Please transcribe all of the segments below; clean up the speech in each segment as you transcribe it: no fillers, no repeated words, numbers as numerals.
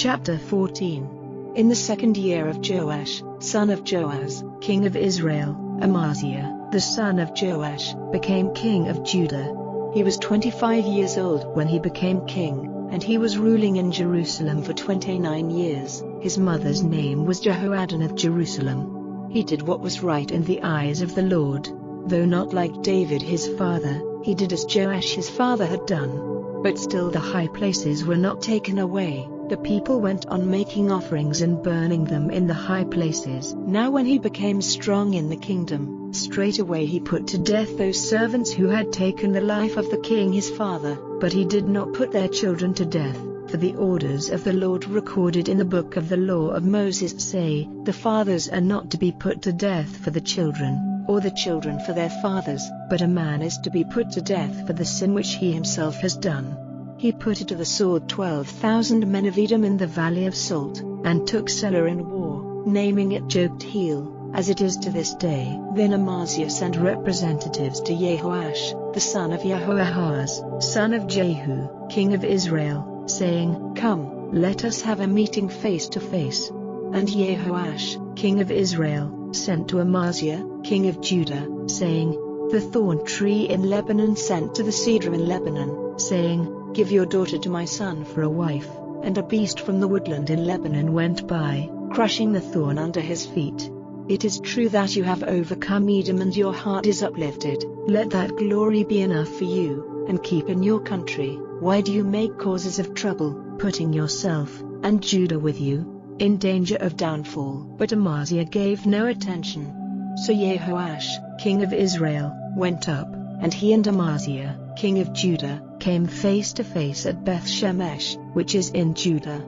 Chapter 14. In the second year of Joash, son of Joaz, king of Israel, Amaziah, the son of Joash, became king of Judah. He was 25 years old when he became king, and he was ruling in Jerusalem for 29 years. His mother's name was Jehoaddan of Jerusalem. He did what was right in the eyes of the Lord. Though not like David his father, he did as Joash his father had done. But still the high places were not taken away. The people went on making offerings and burning them in the high places. Now when he became strong in the kingdom, straightway he put to death those servants who had taken the life of the king his father. But he did not put their children to death, for the orders of the Lord recorded in the book of the law of Moses say, the fathers are not to be put to death for the children, or the children for their fathers, but a man is to be put to death for the sin which he himself has done. He put to the sword 12,000 men of Edom in the valley of Salt, and took Selah in war, naming it Joktheel, as it is to this day. Then Amaziah sent representatives to Jehoash, the son of Jehoahaz, son of Jehu, king of Israel, saying, Come, let us have a meeting face to face. And Jehoash, king of Israel, sent to Amaziah, king of Judah, saying, The thorn tree in Lebanon sent to the cedar in Lebanon, saying, Give your daughter to my son for a wife. And a beast from the woodland in Lebanon went by, crushing the thorn under his feet. It is true that you have overcome Edom and your heart is uplifted. Let that glory be enough for you, and keep in your country. Why do you make causes of trouble, putting yourself, and Judah with you, in danger of downfall? But Amaziah gave no attention. So Jehoash, king of Israel, went up, and he and Amaziah, king of Judah, came face to face at Beth Shemesh, which is in Judah.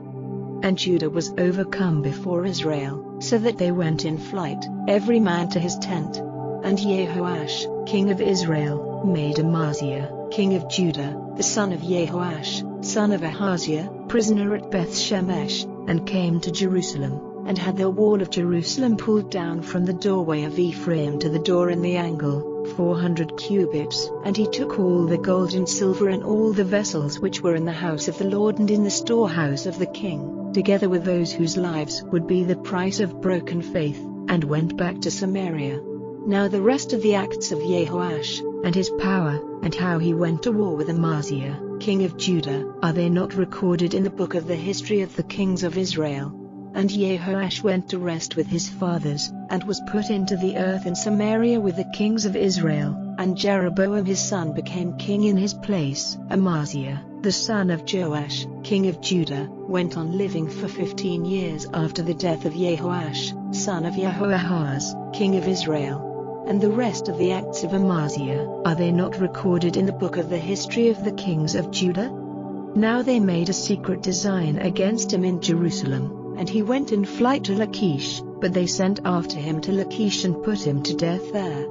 And Judah was overcome before Israel, so that they went in flight, every man to his tent. And Jehoash, king of Israel, made Amaziah, king of Judah, the son of Jehoash, son of Ahaziah, prisoner at Beth Shemesh, and came to Jerusalem, and had the wall of Jerusalem pulled down from the doorway of Ephraim to the door in the angle, 400 cubits. And he took all the gold and silver and all the vessels which were in the house of the Lord and in the storehouse of the king, together with those whose lives would be the price of broken faith, and went back to Samaria. Now the rest of the acts of Jehoash, and his power, and how he went to war with Amaziah, king of Judah, are they not recorded in the book of the history of the kings of Israel? And Jehoash went to rest with his fathers, and was put into the earth in Samaria with the kings of Israel, and Jeroboam his son became king in his place. Amaziah, the son of Joash, king of Judah, went on living for 15 years after the death of Jehoash, son of Jehoahaz, king of Israel. And the rest of the acts of Amaziah, are they not recorded in the book of the history of the kings of Judah? Now they made a secret design against him in Jerusalem, and he went in flight to Lachish, but they sent after him to Lachish and put him to death there.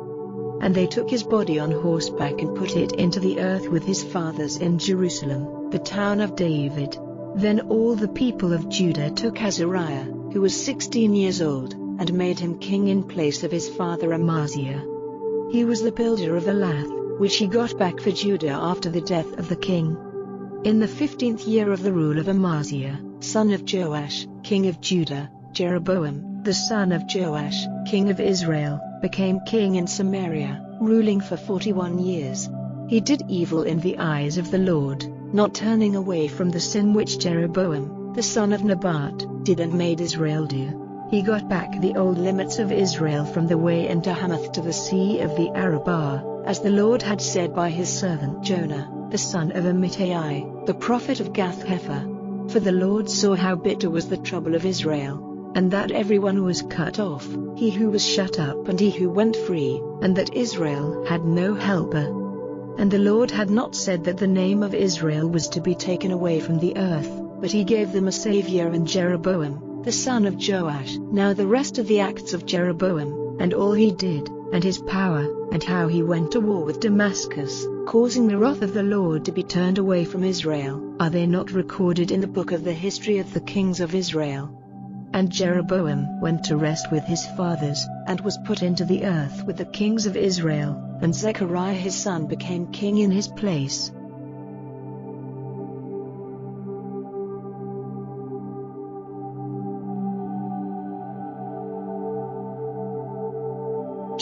And they took his body on horseback and put it into the earth with his fathers in Jerusalem, the town of David. Then all the people of Judah took Azariah, who was 16 years old, and made him king in place of his father Amaziah. He was the builder of Elath, which he got back for Judah after the death of the king. In the 15th year of the rule of Amaziah, son of Joash, king of Judah, Jeroboam, the son of Joash, king of Israel, became king in Samaria, ruling for 41 years. He did evil in the eyes of the Lord, not turning away from the sin which Jeroboam, the son of Nebat, did and made Israel do. He got back the old limits of Israel from the way into Hamath to the sea of the Arabah, as the Lord had said by his servant Jonah, the son of Amittai, the prophet of Gath-hepher. For the Lord saw how bitter was the trouble of Israel, and that everyone was cut off, he who was shut up and he who went free, and that Israel had no helper. And the Lord had not said that the name of Israel was to be taken away from the earth, but he gave them a Saviour in Jeroboam, the son of Joash. Now the rest of the acts of Jeroboam, and all he did, and his power, and how he went to war with Damascus, causing the wrath of the Lord to be turned away from Israel, are they not recorded in the book of the history of the kings of Israel? And Jeroboam went to rest with his fathers, and was put into the earth with the kings of Israel, and Zechariah his son became king in his place.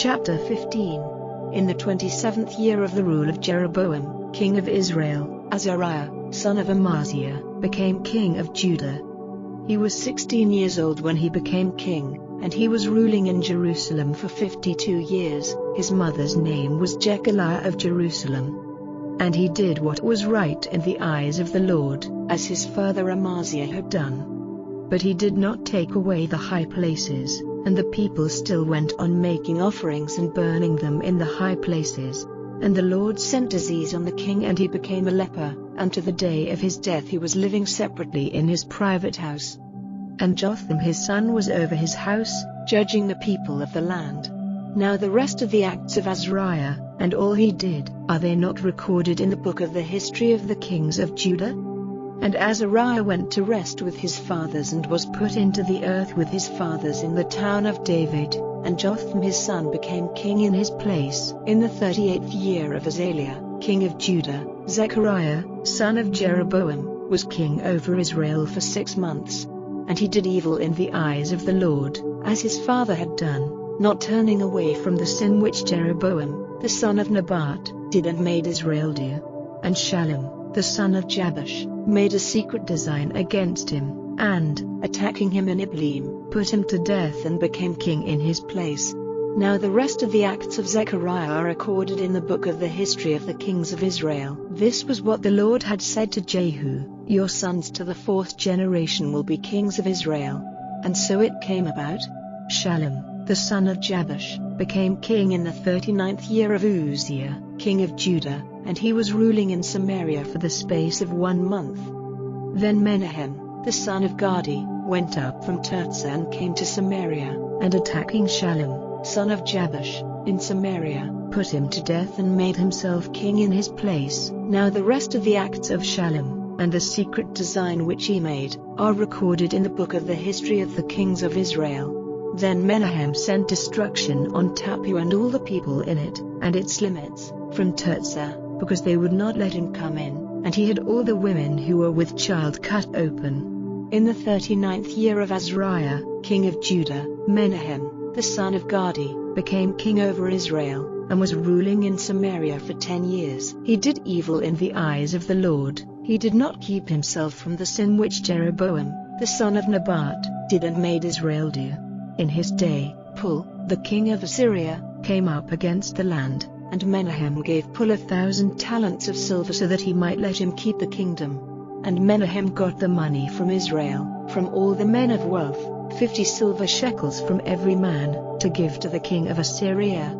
Chapter 15. In the 27th year of the rule of Jeroboam, king of Israel, Azariah, son of Amaziah, became king of Judah. He was 16 years old when he became king, and he was ruling in Jerusalem for 52 years. His mother's name was Jechaliah of Jerusalem. And he did what was right in the eyes of the Lord, as his father Amaziah had done. But he did not take away the high places, and the people still went on making offerings and burning them in the high places. And the Lord sent disease on the king, and he became a leper. Unto the day of his death he was living separately in his private house. And Jotham his son was over his house, judging the people of the land. Now the rest of the acts of Azariah, and all he did, are they not recorded in the book of the history of the kings of Judah? And Azariah went to rest with his fathers and was put into the earth with his fathers in the town of David. And Jotham his son became king in his place. In the 38th year of Azaliah, king of Judah, Zechariah, son of Jeroboam, was king over Israel for 6 months. And he did evil in the eyes of the Lord, as his father had done, not turning away from the sin which Jeroboam, the son of Nebat, did and made Israel do. And Shallum, the son of Jabesh, made a secret design against him, and, attacking him in Ibleam, put him to death and became king in his place. Now the rest of the acts of Zechariah are recorded in the book of the history of the kings of Israel. This was what the Lord had said to Jehu, "Your sons to the 4th generation will be kings of Israel." And so it came about. Shallum, the son of Jabesh, became king in the 39th year of Uzziah, king of Judah, and he was ruling in Samaria for the space of 1 month. Then Menahem, the son of Gadi, went up from Tirzah and came to Samaria, and attacking Shallum, son of Jabesh, in Samaria, put him to death and made himself king in his place. Now the rest of the acts of Shallum, and the secret design which he made, are recorded in the book of the history of the kings of Israel. Then Menahem sent destruction on Tappuah and all the people in it, and its limits, from Tirzah, because they would not let him come in, and he had all the women who were with child cut open. In the 39th year of Azariah, king of Judah, Menahem, the son of Gadi, became king over Israel, and was ruling in Samaria for 10 years. He did evil in the eyes of the Lord. He did not keep himself from the sin which Jeroboam, the son of Nebat, did and made Israel do. In his day, Pul, the king of Assyria, came up against the land, and Menahem gave Pul 1,000 talents of silver so that he might let him keep the kingdom. And Menahem got the money from Israel, from all the men of wealth, 50 silver shekels from every man, to give to the king of Assyria.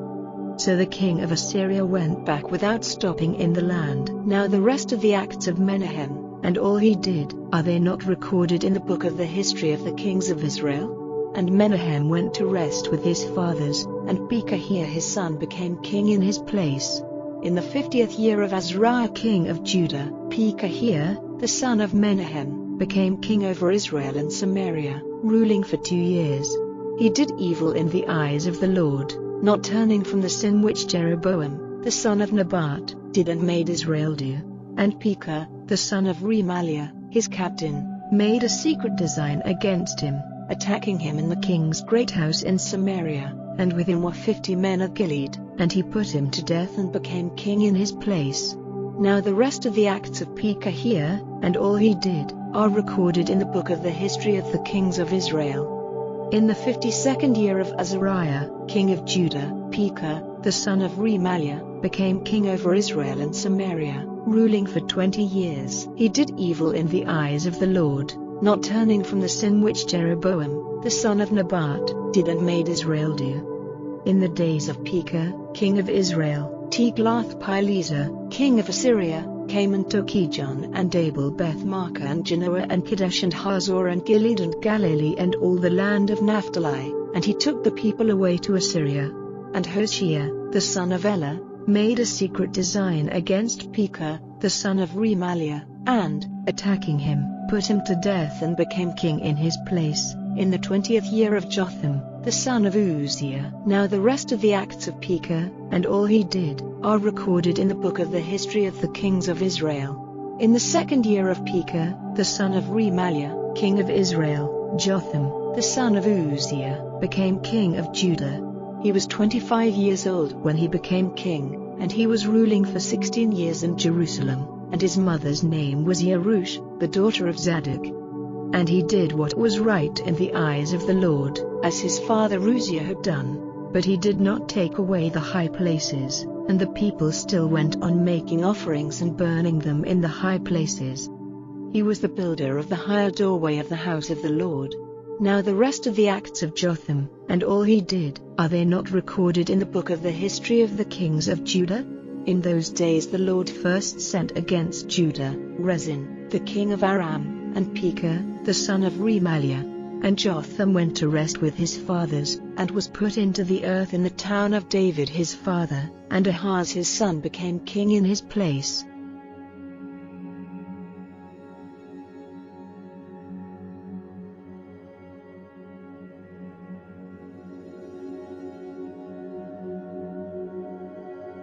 So the king of Assyria went back without stopping in the land. Now the rest of the acts of Menahem, and all he did, are they not recorded in the book of the history of the kings of Israel? And Menahem went to rest with his fathers, and Pekahiah his son became king in his place. In the 50th year of Azariah king of Judah, Pekahiah, the son of Menahem, became king over Israel and Samaria, ruling for 2 years. He did evil in the eyes of the Lord, not turning from the sin which Jeroboam, the son of Nebat, did and made Israel do. And Pekah, the son of Remaliah, his captain, made a secret design against him, attacking him in the king's great house in Samaria, and with him were 50 men of Gilead, and he put him to death and became king in his place. Now the rest of the acts of Pekahiah, and all he did, are recorded in the book of the history of the kings of Israel. In the 52nd year of Azariah, king of Judah, Pekah, the son of Remaliah, became king over Israel and Samaria, ruling for 20 years. He did evil in the eyes of the Lord, not turning from the sin which Jeroboam, the son of Nebat, did and made Israel do. In the days of Pekah, king of Israel, Tiglath-Pileser, king of Assyria, came and took Ijon and Abel Beth-Maachah and Genoa and Kadesh and Hazor and Gilead and Galilee and all the land of Naphtali, and he took the people away to Assyria. And Hoshea, the son of Elah, made a secret design against Pekah, the son of Remaliah, and, attacking him, put him to death and became king in his place, in the 20th year of Jotham, the son of Uzziah. Now the rest of the acts of Pekah, and all he did, are recorded in the book of the history of the kings of Israel. In the 2nd year of Pekah, the son of Remaliah, king of Israel, Jotham, the son of Uzziah, became king of Judah. He was 25 years old when he became king, and he was ruling for 16 years in Jerusalem, and his mother's name was Yerush, the daughter of Zadok. And he did what was right in the eyes of the Lord, as his father Uzziah had done. But he did not take away the high places, and the people still went on making offerings and burning them in the high places. He was the builder of the higher doorway of the house of the Lord. Now the rest of the acts of Jotham, and all he did, are they not recorded in the book of the history of the kings of Judah? In those days the Lord first sent against Judah Rezin, the king of Aram, and Pekah, the son of Remaliah. And Jotham went to rest with his fathers, and was put into the earth in the town of David his father, and Ahaz his son became king in his place.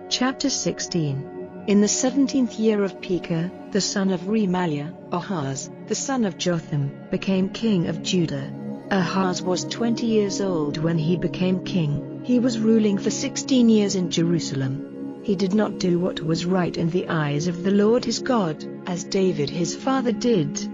Chapter 16. In the 17th year of Pekah, the son of Remaliah, Ahaz, the son of Jotham, became king of Judah. Ahaz was 20 years old when he became king. He was ruling for 16 years in Jerusalem. He did not do what was right in the eyes of the Lord his God, as David his father did.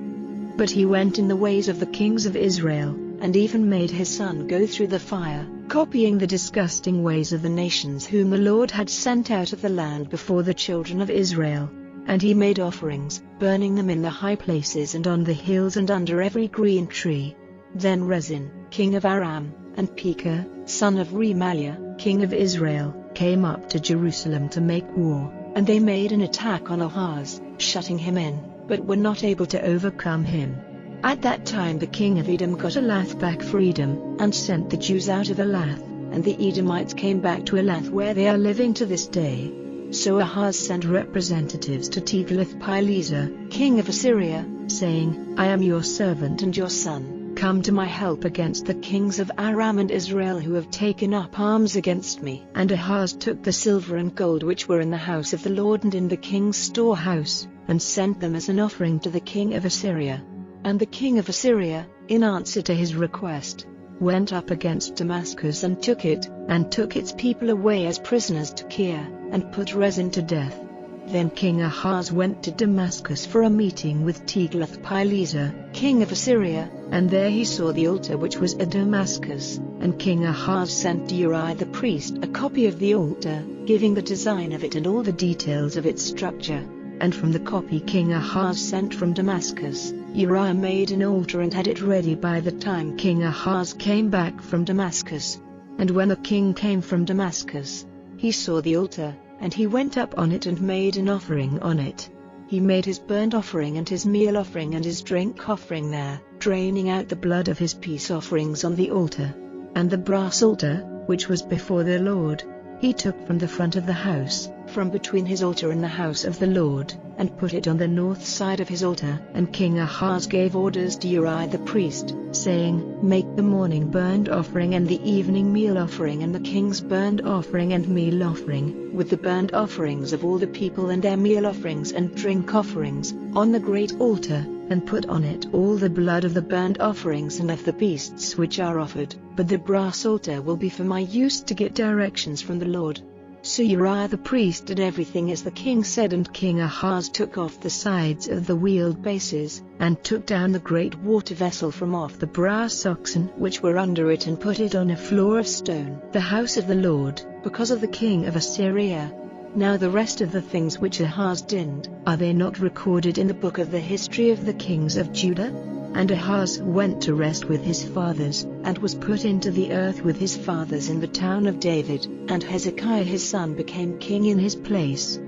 But he went in the ways of the kings of Israel, and even made his son go through the fire, copying the disgusting ways of the nations whom the Lord had sent out of the land before the children of Israel. And he made offerings, burning them in the high places and on the hills and under every green tree. Then Rezin, king of Aram, and Pekah, son of Remaliah, king of Israel, came up to Jerusalem to make war, and they made an attack on Ahaz, shutting him in, but were not able to overcome him. At that time the king of Edom got Elath back for Edom, and sent the Jews out of Elath, and the Edomites came back to Elath where they are living to this day. So Ahaz sent representatives to Tiglath-Pileser, king of Assyria, saying, I am your servant and your son, come to my help against the kings of Aram and Israel who have taken up arms against me. And Ahaz took the silver and gold which were in the house of the Lord and in the king's storehouse, and sent them as an offering to the king of Assyria. And the king of Assyria, in answer to his request, went up against Damascus and took it, and took its people away as prisoners to Kir, and put Rezin to death. Then King Ahaz went to Damascus for a meeting with Tiglath-Pileser, king of Assyria, and there he saw the altar which was at Damascus, and King Ahaz sent to Uriah the priest a copy of the altar, giving the design of it and all the details of its structure. And from the copy King Ahaz sent from Damascus, Uriah made an altar and had it ready by the time King Ahaz came back from Damascus. And when the king came from Damascus, he saw the altar, and he went up on it and made an offering on it. He made his burnt offering and his meal offering and his drink offering there, draining out the blood of his peace offerings on the altar. And the brass altar, which was before the Lord, he took from the front of the house, from between his altar and the house of the Lord, and put it on the north side of his altar. And King Ahaz gave orders to Uriah the priest, saying, Make the morning burnt offering and the evening meal offering and the king's burnt offering and meal offering, with the burnt offerings of all the people and their meal offerings and drink offerings, on the great altar, and put on it all the blood of the burnt offerings and of the beasts which are offered. But the brass altar will be for my use to get directions from the Lord. So Uriah the priest did everything as the king said, and King Ahaz took off the sides of the wheeled bases, and took down the great water vessel from off the brass oxen which were under it, and put it on a floor of stone, the house of the Lord, because of the king of Assyria. Now the rest of the things which Ahaz did, are they not recorded in the book of the history of the kings of Judah? And Ahaz went to rest with his fathers, and was put into the earth with his fathers in the town of David, and Hezekiah his son became king in his place.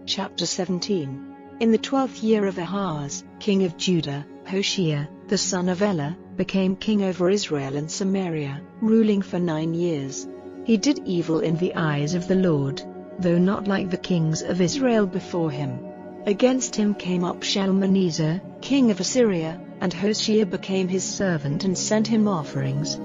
Chapter 17. In the 12th year of Ahaz, king of Judah, Hoshea, the son of Elah, became king over Israel and Samaria, ruling for 9 years. He did evil in the eyes of the Lord, though not like the kings of Israel before him. Against him came up Shalmaneser, king of Assyria, and Hoshea became his servant and sent him offerings.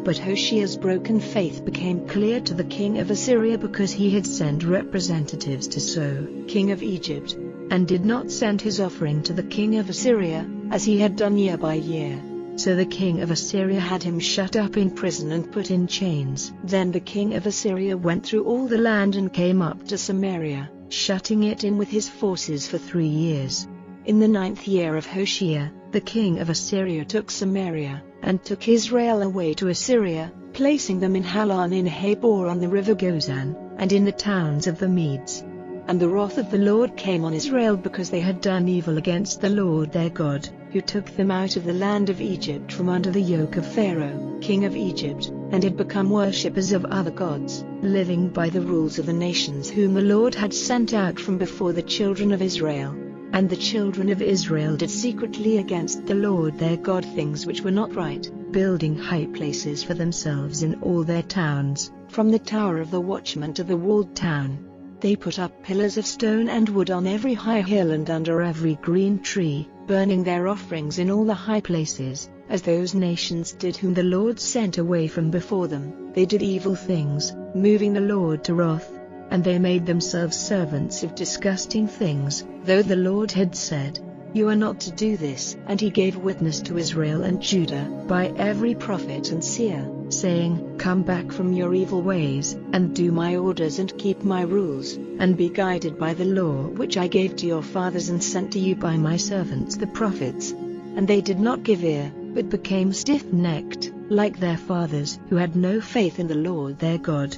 But Hoshea's broken faith became clear to the king of Assyria because he had sent representatives to So, king of Egypt, and did not send his offering to the king of Assyria, as he had done year by year. So the king of Assyria had him shut up in prison and put in chains. Then the king of Assyria went through all the land and came up to Samaria, shutting it in with his forces for 3 years. In the 9th year of Hoshea, the king of Assyria took Samaria, and took Israel away to Assyria, placing them in Halan in Habor on the river Gozan, and in the towns of the Medes. And the wrath of the Lord came on Israel because they had done evil against the Lord their God, who took them out of the land of Egypt from under the yoke of Pharaoh, king of Egypt, and had become worshippers of other gods, living by the rules of the nations whom the Lord had sent out from before the children of Israel. And the children of Israel did secretly against the Lord their God things which were not right, building high places for themselves in all their towns, from the tower of the watchman to the walled town. They put up pillars of stone and wood on every high hill and under every green tree, burning their offerings in all the high places, as those nations did whom the Lord sent away from before them. They did evil things, moving the Lord to wrath. And they made themselves servants of disgusting things, though the Lord had said, "You are not to do this." And he gave witness to Israel and Judah by every prophet and seer, saying, "Come back from your evil ways, and do my orders and keep my rules, and be guided by the law which I gave to your fathers and sent to you by my servants the prophets." And they did not give ear, but became stiff-necked, like their fathers who had no faith in the Lord their God.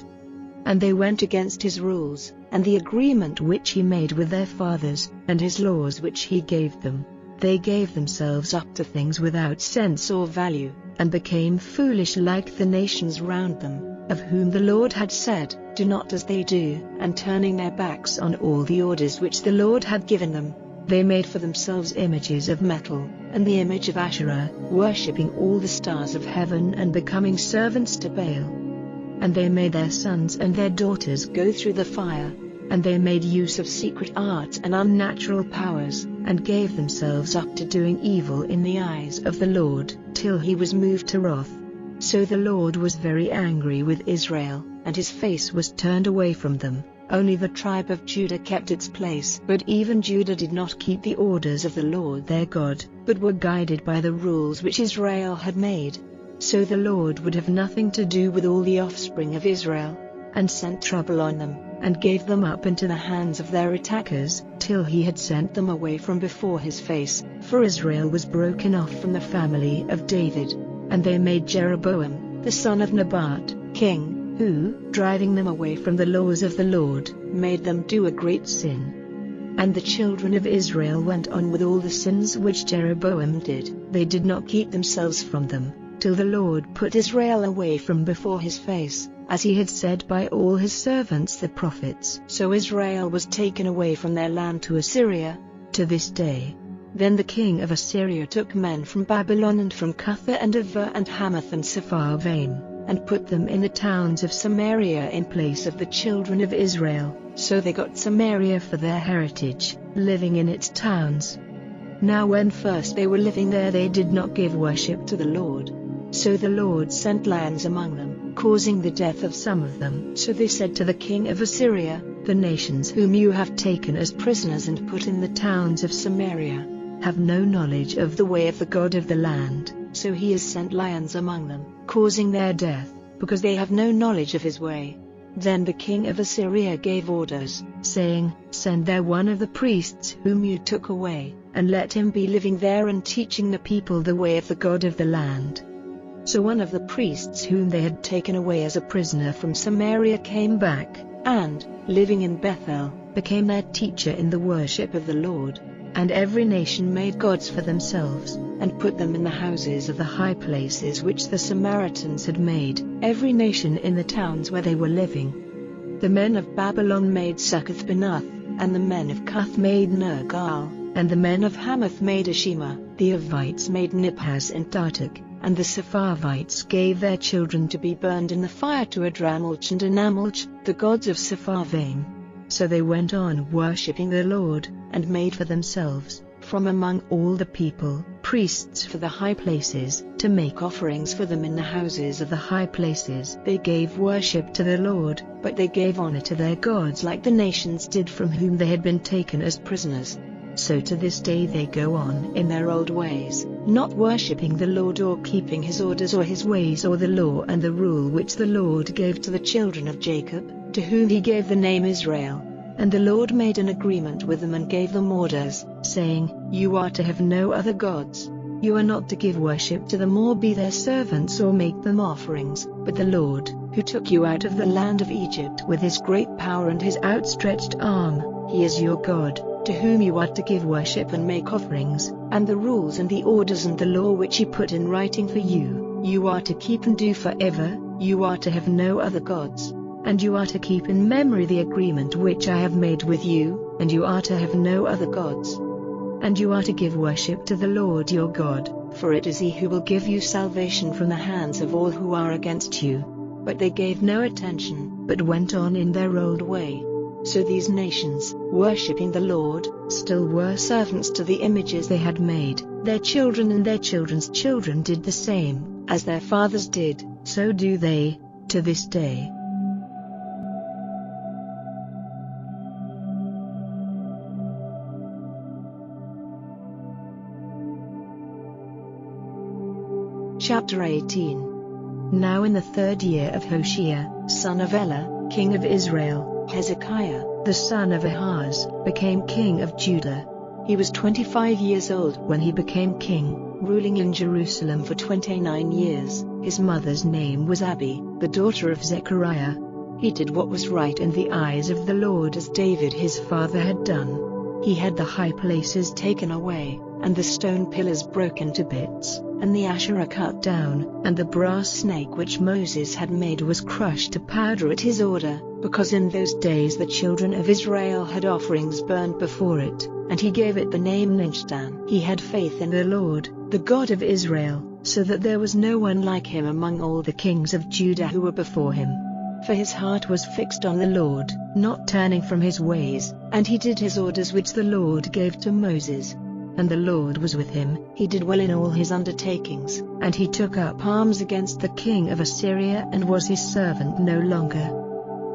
And they went against his rules, and the agreement which he made with their fathers, and his laws which he gave them. They gave themselves up to things without sense or value, and became foolish like the nations round them, of whom the Lord had said, "Do not as they do," and turning their backs on all the orders which the Lord had given them. They made for themselves images of metal, and the image of Asherah, worshipping all the stars of heaven and becoming servants to Baal. And they made their sons and their daughters go through the fire, and they made use of secret arts and unnatural powers, and gave themselves up to doing evil in the eyes of the Lord, till he was moved to wrath. So the Lord was very angry with Israel, and his face was turned away from them. Only the tribe of Judah kept its place. But even Judah did not keep the orders of the Lord their God, but were guided by the rules which Israel had made. So the Lord would have nothing to do with all the offspring of Israel, and sent trouble on them, and gave them up into the hands of their attackers, till he had sent them away from before his face. For Israel was broken off from the family of David, and they made Jeroboam, the son of Nebat, king, who, driving them away from the laws of the Lord, made them do a great sin. And the children of Israel went on with all the sins which Jeroboam did. They did not keep themselves from them, till the Lord put Israel away from before his face, as he had said by all his servants the prophets. So Israel was taken away from their land to Assyria, to this day. Then the king of Assyria took men from Babylon and from Cutha and Ava and Hamath and Sepharvaim, and put them in the towns of Samaria in place of the children of Israel. So they got Samaria for their heritage, living in its towns. Now when first they were living there they did not give worship to the Lord. So the Lord sent lions among them, causing the death of some of them. So they said to the king of Assyria, "The nations whom you have taken as prisoners and put in the towns of Samaria have no knowledge of the way of the God of the land, so he has sent lions among them, causing their death, because they have no knowledge of his way." Then the king of Assyria gave orders, saying, "Send there one of the priests whom you took away, and let him be living there and teaching the people the way of the God of the land." So one of the priests whom they had taken away as a prisoner from Samaria came back, and, living in Bethel, became their teacher in the worship of the Lord. And every nation made gods for themselves, and put them in the houses of the high places which the Samaritans had made, every nation in the towns where they were living. The men of Babylon made Succoth-Benoth, and the men of Cuth made Nergal, and the men of Hamath made Ashima. The Avites made Nibhaz and Tartak, and the Sepharvites gave their children to be burned in the fire to Adrammelech and Anamelech, the gods of Sepharvaim. So they went on worshipping the Lord, and made for themselves from among all the people, priests for the high places, to make offerings for them in the houses of the high places. They gave worship to the Lord, but they gave honor to their gods like the nations did from whom they had been taken as prisoners. So to this day they go on in their old ways, not worshipping the Lord or keeping his orders or his ways or the law and the rule which the Lord gave to the children of Jacob, to whom he gave the name Israel. And the Lord made an agreement with them and gave them orders, saying, You are to have no other gods. You are not to give worship to them or be their servants or make them offerings, but the Lord, who took you out of the land of Egypt with his great power and his outstretched arm, he is your God, to whom you are to give worship and make offerings, and the rules and the orders and the law which he put in writing for you, you are to keep and do forever. You are to have no other gods. And you are to keep in memory the agreement which I have made with you, and you are to have no other gods. And you are to give worship to the Lord your God, for it is he who will give you salvation from the hands of all who are against you. But they gave no attention, but went on in their old way. So these nations, worshipping the Lord, still were servants to the images they had made. Their children and their children's children did the same, as their fathers did, so do they, to this day. Chapter 18. Now in the 3rd year of Hoshea, son of Elah, king of Israel, Hezekiah, the son of Ahaz, became king of Judah. He was 25 years old when he became king, ruling in Jerusalem for 29 years. His mother's name was Abi, the daughter of Zechariah. He did what was right in the eyes of the Lord, as David his father had done. He had the high places taken away, and the stone pillars broken to bits, and the Asherah cut down, and the brass snake which Moses had made was crushed to powder at his order, because in those days the children of Israel had offerings burned before it, and he gave it the name Nishtan. He had faith in the Lord, the God of Israel, so that there was no one like him among all the kings of Judah who were before him. For his heart was fixed on the Lord, not turning from his ways, and he did his orders which the Lord gave to Moses. And the Lord was with him, he did well in all his undertakings, and he took up arms against the king of Assyria and was his servant no longer.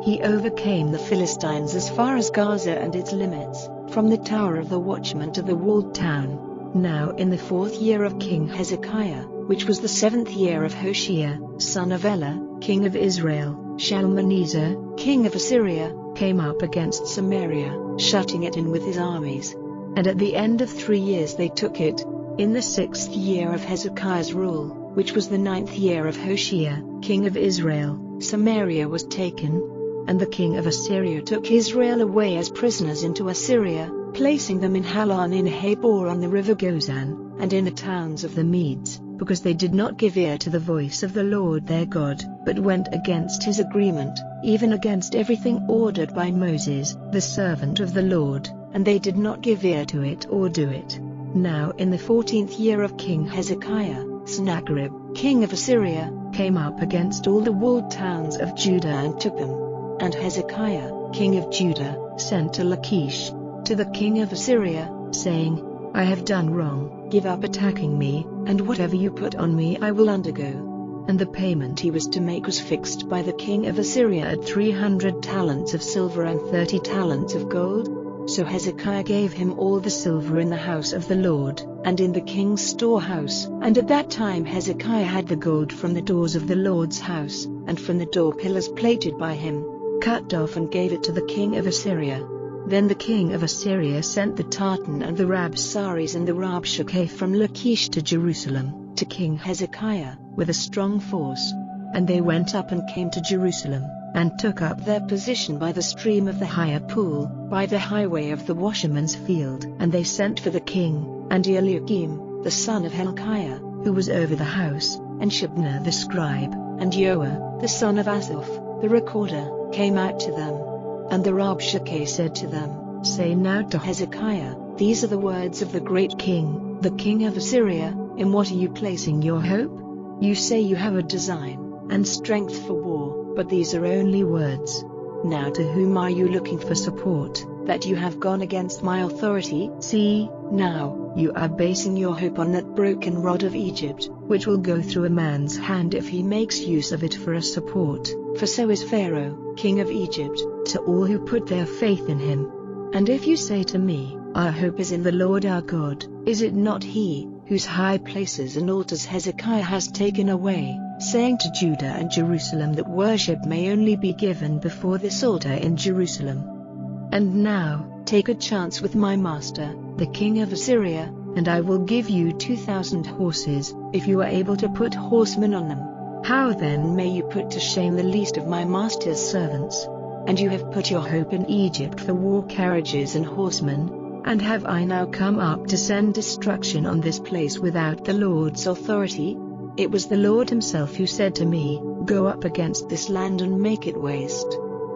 He overcame the Philistines as far as Gaza and its limits, from the tower of the watchman to the walled town. Now in the 4th year of King Hezekiah, which was the 7th year of Hoshea, son of Elah, king of Israel, Shalmaneser, king of Assyria, came up against Samaria, shutting it in with his armies. And at the end of 3 years they took it. In the 6th year of Hezekiah's rule, which was the 9th year of Hoshea, king of Israel, Samaria was taken. And the king of Assyria took Israel away as prisoners into Assyria, placing them in Halan in Habor on the river Gozan, and in the towns of the Medes, because they did not give ear to the voice of the Lord their God, but went against his agreement, even against everything ordered by Moses, the servant of the Lord, and they did not give ear to it or do it. Now in the 14th year of King Hezekiah, Sennacherib, king of Assyria, came up against all the walled towns of Judah and took them. And Hezekiah, king of Judah, sent to Lachish, to the king of Assyria, saying, I have done wrong, give up attacking me, and whatever you put on me I will undergo. And the payment he was to make was fixed by the king of Assyria at 300 talents of silver and 30 talents of gold. So Hezekiah gave him all the silver in the house of the Lord, and in the king's storehouse. And at that time Hezekiah had the gold from the doors of the Lord's house, and from the door pillars plated by him, cut off, and gave it to the king of Assyria. Then the king of Assyria sent the Tartan and the Rabsaris and the Rabshakeh from Lachish to Jerusalem, to King Hezekiah, with a strong force. And they went up and came to Jerusalem, and took up their position by the stream of the higher pool, by the highway of the washerman's field. And they sent for the king, and Eliakim, the son of Hilkiah, who was over the house, and Shebna the scribe, and Joah, the son of Asaph, the recorder, came out to them. And the Rabshakeh said to them, Say now to Hezekiah, These are the words of the great king, the king of Assyria. In what are you placing your hope? You say you have a design, and strength for war, but these are only words. Now to whom are you looking for support, that you have gone against my authority? See, now, you are basing your hope on that broken rod of Egypt, which will go through a man's hand if he makes use of it for a support. For so is Pharaoh, king of Egypt, to all who put their faith in him. And if you say to me, our hope is in the Lord our God, is it not he, whose high places and altars Hezekiah has taken away, saying to Judah and Jerusalem that worship may only be given before this altar in Jerusalem? And now, take a chance with my master, the king of Assyria, and I will give you 2,000 horses, if you are able to put horsemen on them. How then may you put to shame the least of my master's servants? And you have put your hope in Egypt for war carriages and horsemen. And have I now come up to send destruction on this place without the Lord's authority? It was the Lord himself who said to me, go up against this land and make it waste.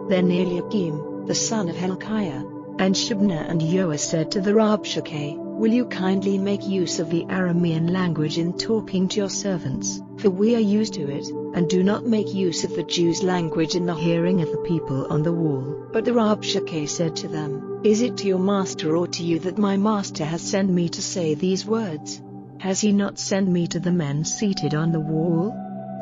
Then Eliakim, the son of Hilkiah, and Shebna and Joah said to the Rabshakeh, will you kindly make use of the Aramean language in talking to your servants, for we are used to it, and do not make use of the Jews' language in the hearing of the people on the wall. But the Rabshakeh said to them, is it to your master or to you that my master has sent me to say these words? Has he not sent me to the men seated on the wall?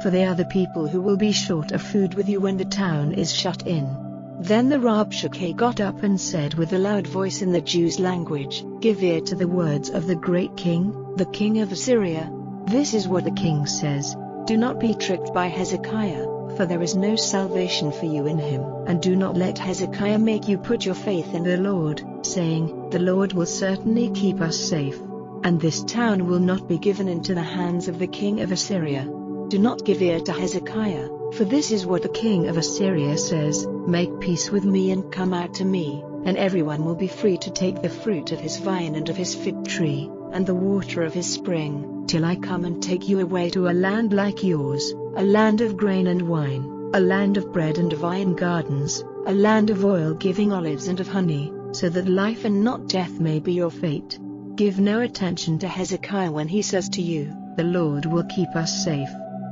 For they are the people who will be short of food with you when the town is shut in. Then the Rabshakeh got up and said with a loud voice in the Jews' language, give ear to the words of the great king, the king of Assyria. This is what the king says, do not be tricked by Hezekiah, for there is no salvation for you in him. And do not let Hezekiah make you put your faith in the Lord, saying, the Lord will certainly keep us safe, and this town will not be given into the hands of the king of Assyria. Do not give ear to Hezekiah, for this is what the king of Assyria says, make peace with me and come out to me, and everyone will be free to take the fruit of his vine and of his fig tree, and the water of his spring, till I come and take you away to a land like yours, a land of grain and wine, a land of bread and vine gardens, a land of oil giving olives and of honey, so that life and not death may be your fate. Give no attention to Hezekiah when he says to you, the Lord will keep us safe.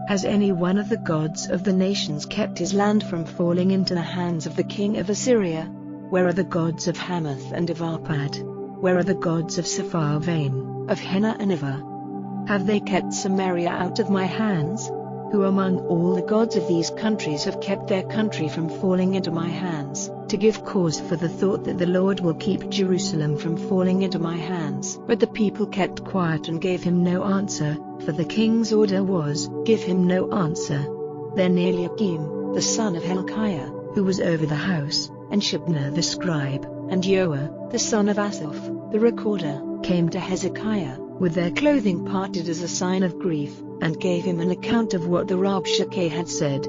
Has any one of the gods of the nations kept his land from falling into the hands of the king of Assyria? Where are the gods of Hamath and of Arpad? Where are the gods of Sepharvaim, of Hena and Ivah? Have they kept Samaria out of my hands? Who among all the gods of these countries have kept their country from falling into my hands, to give cause for the thought that the Lord will keep Jerusalem from falling into my hands? But the people kept quiet and gave him no answer, for the king's order was, give him no answer. Then Eliakim, the son of Hilkiah, who was over the house, and Shebna the scribe, and Joah, the son of Asaph, the recorder, came to Hezekiah, with their clothing parted as a sign of grief, and gave him an account of what the Rabshakeh had said.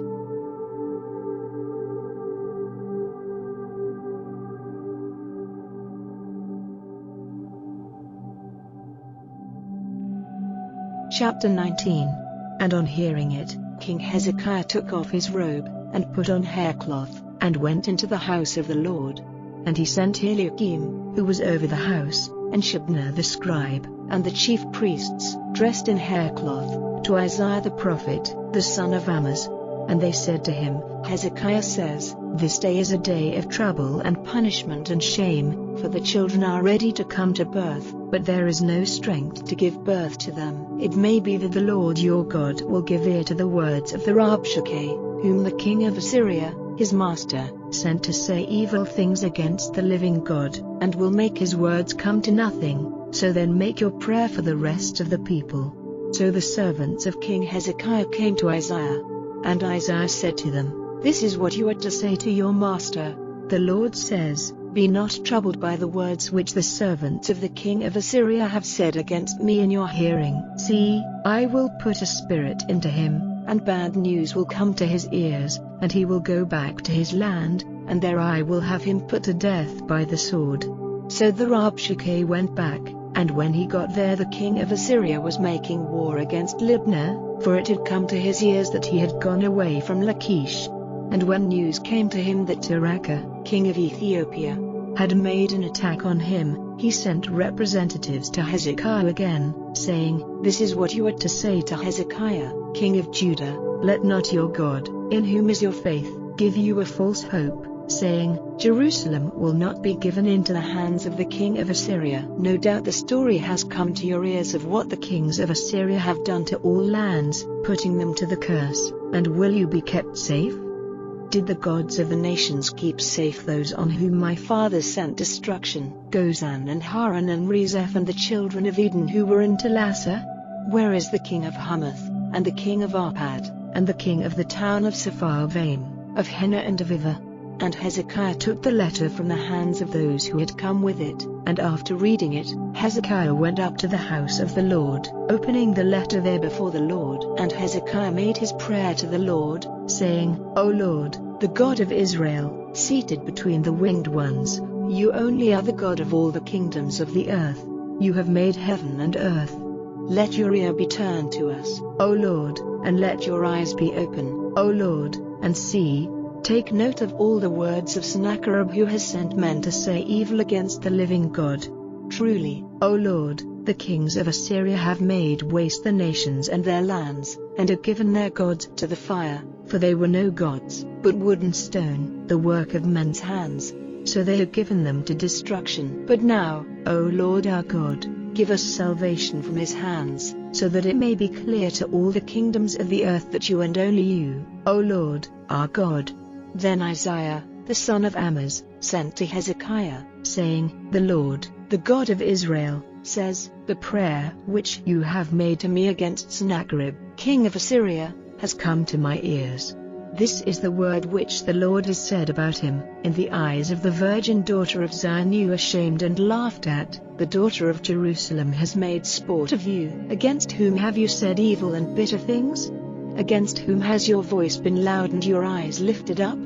Chapter 19. And on hearing it, King Hezekiah took off his robe, and put on haircloth, and went into the house of the Lord. And he sent Eliakim, who was over the house, and Shebna the scribe, and the chief priests, dressed in haircloth, to Isaiah the prophet, the son of Amoz. And they said to him, Hezekiah says, this day is a day of trouble and punishment and shame, for the children are ready to come to birth, but there is no strength to give birth to them. It may be that the Lord your God will give ear to the words of the Rabshakeh, whom the king of Assyria, his master, sent to say evil things against the living God, and will make his words come to nothing. So then make your prayer for the rest of the people. So the servants of King Hezekiah came to Isaiah. And Isaiah said to them, this is what you are to say to your master. The Lord says, be not troubled by the words which the servants of the king of Assyria have said against me in your hearing. See, I will put a spirit into him, and bad news will come to his ears, and he will go back to his land, and there I will have him put to death by the sword. So the Rabshakeh went back, and when he got there the king of Assyria was making war against Libnah, for it had come to his ears that he had gone away from Lachish. And when news came to him that Tirhakah, king of Ethiopia, had made an attack on him, he sent representatives to Hezekiah again, saying, this is what you are to say to Hezekiah, king of Judah, let not your God, in whom is your faith, give you a false hope, saying, "Jerusalem will not be given into the hands of the king of Assyria." No doubt the story has come to your ears of what the kings of Assyria have done to all lands, putting them to the curse. And will you be kept safe? Did the gods of the nations keep safe those on whom my fathers sent destruction, Gozan and Haran and Rezeph and the children of Eden who were in Telassar? Where is the king of Hamath, and the king of Arpad, and the king of the town of Sepharvaim, of Hena and of Ivah?" And Hezekiah took the letter from the hands of those who had come with it, and after reading it, Hezekiah went up to the house of the Lord, opening the letter there before the Lord. And Hezekiah made his prayer to the Lord, saying, "O Lord, the God of Israel, seated between the winged ones, you only are the God of all the kingdoms of the earth. You have made heaven and earth. Let your ear be turned to us, O Lord, and let your eyes be open, O Lord, and see. Take note of all the words of Sennacherib who has sent men to say evil against the living God. Truly, O Lord, the kings of Assyria have made waste the nations and their lands, and have given their gods to the fire, for they were no gods, but wood and stone, the work of men's hands. So they have given them to destruction. But now, O Lord our God, give us salvation from his hands, so that it may be clear to all the kingdoms of the earth that you and only you, O Lord, are God." Then Isaiah, the son of Amoz, sent to Hezekiah, saying, "The Lord, the God of Israel, says, the prayer which you have made to me against Sennacherib, king of Assyria, has come to my ears. This is the word which the Lord has said about him. In the eyes of the virgin daughter of Zion you are shamed and laughed at. The daughter of Jerusalem has made sport of you. Against whom have you said evil and bitter things? Against whom has your voice been loud and your eyes lifted up?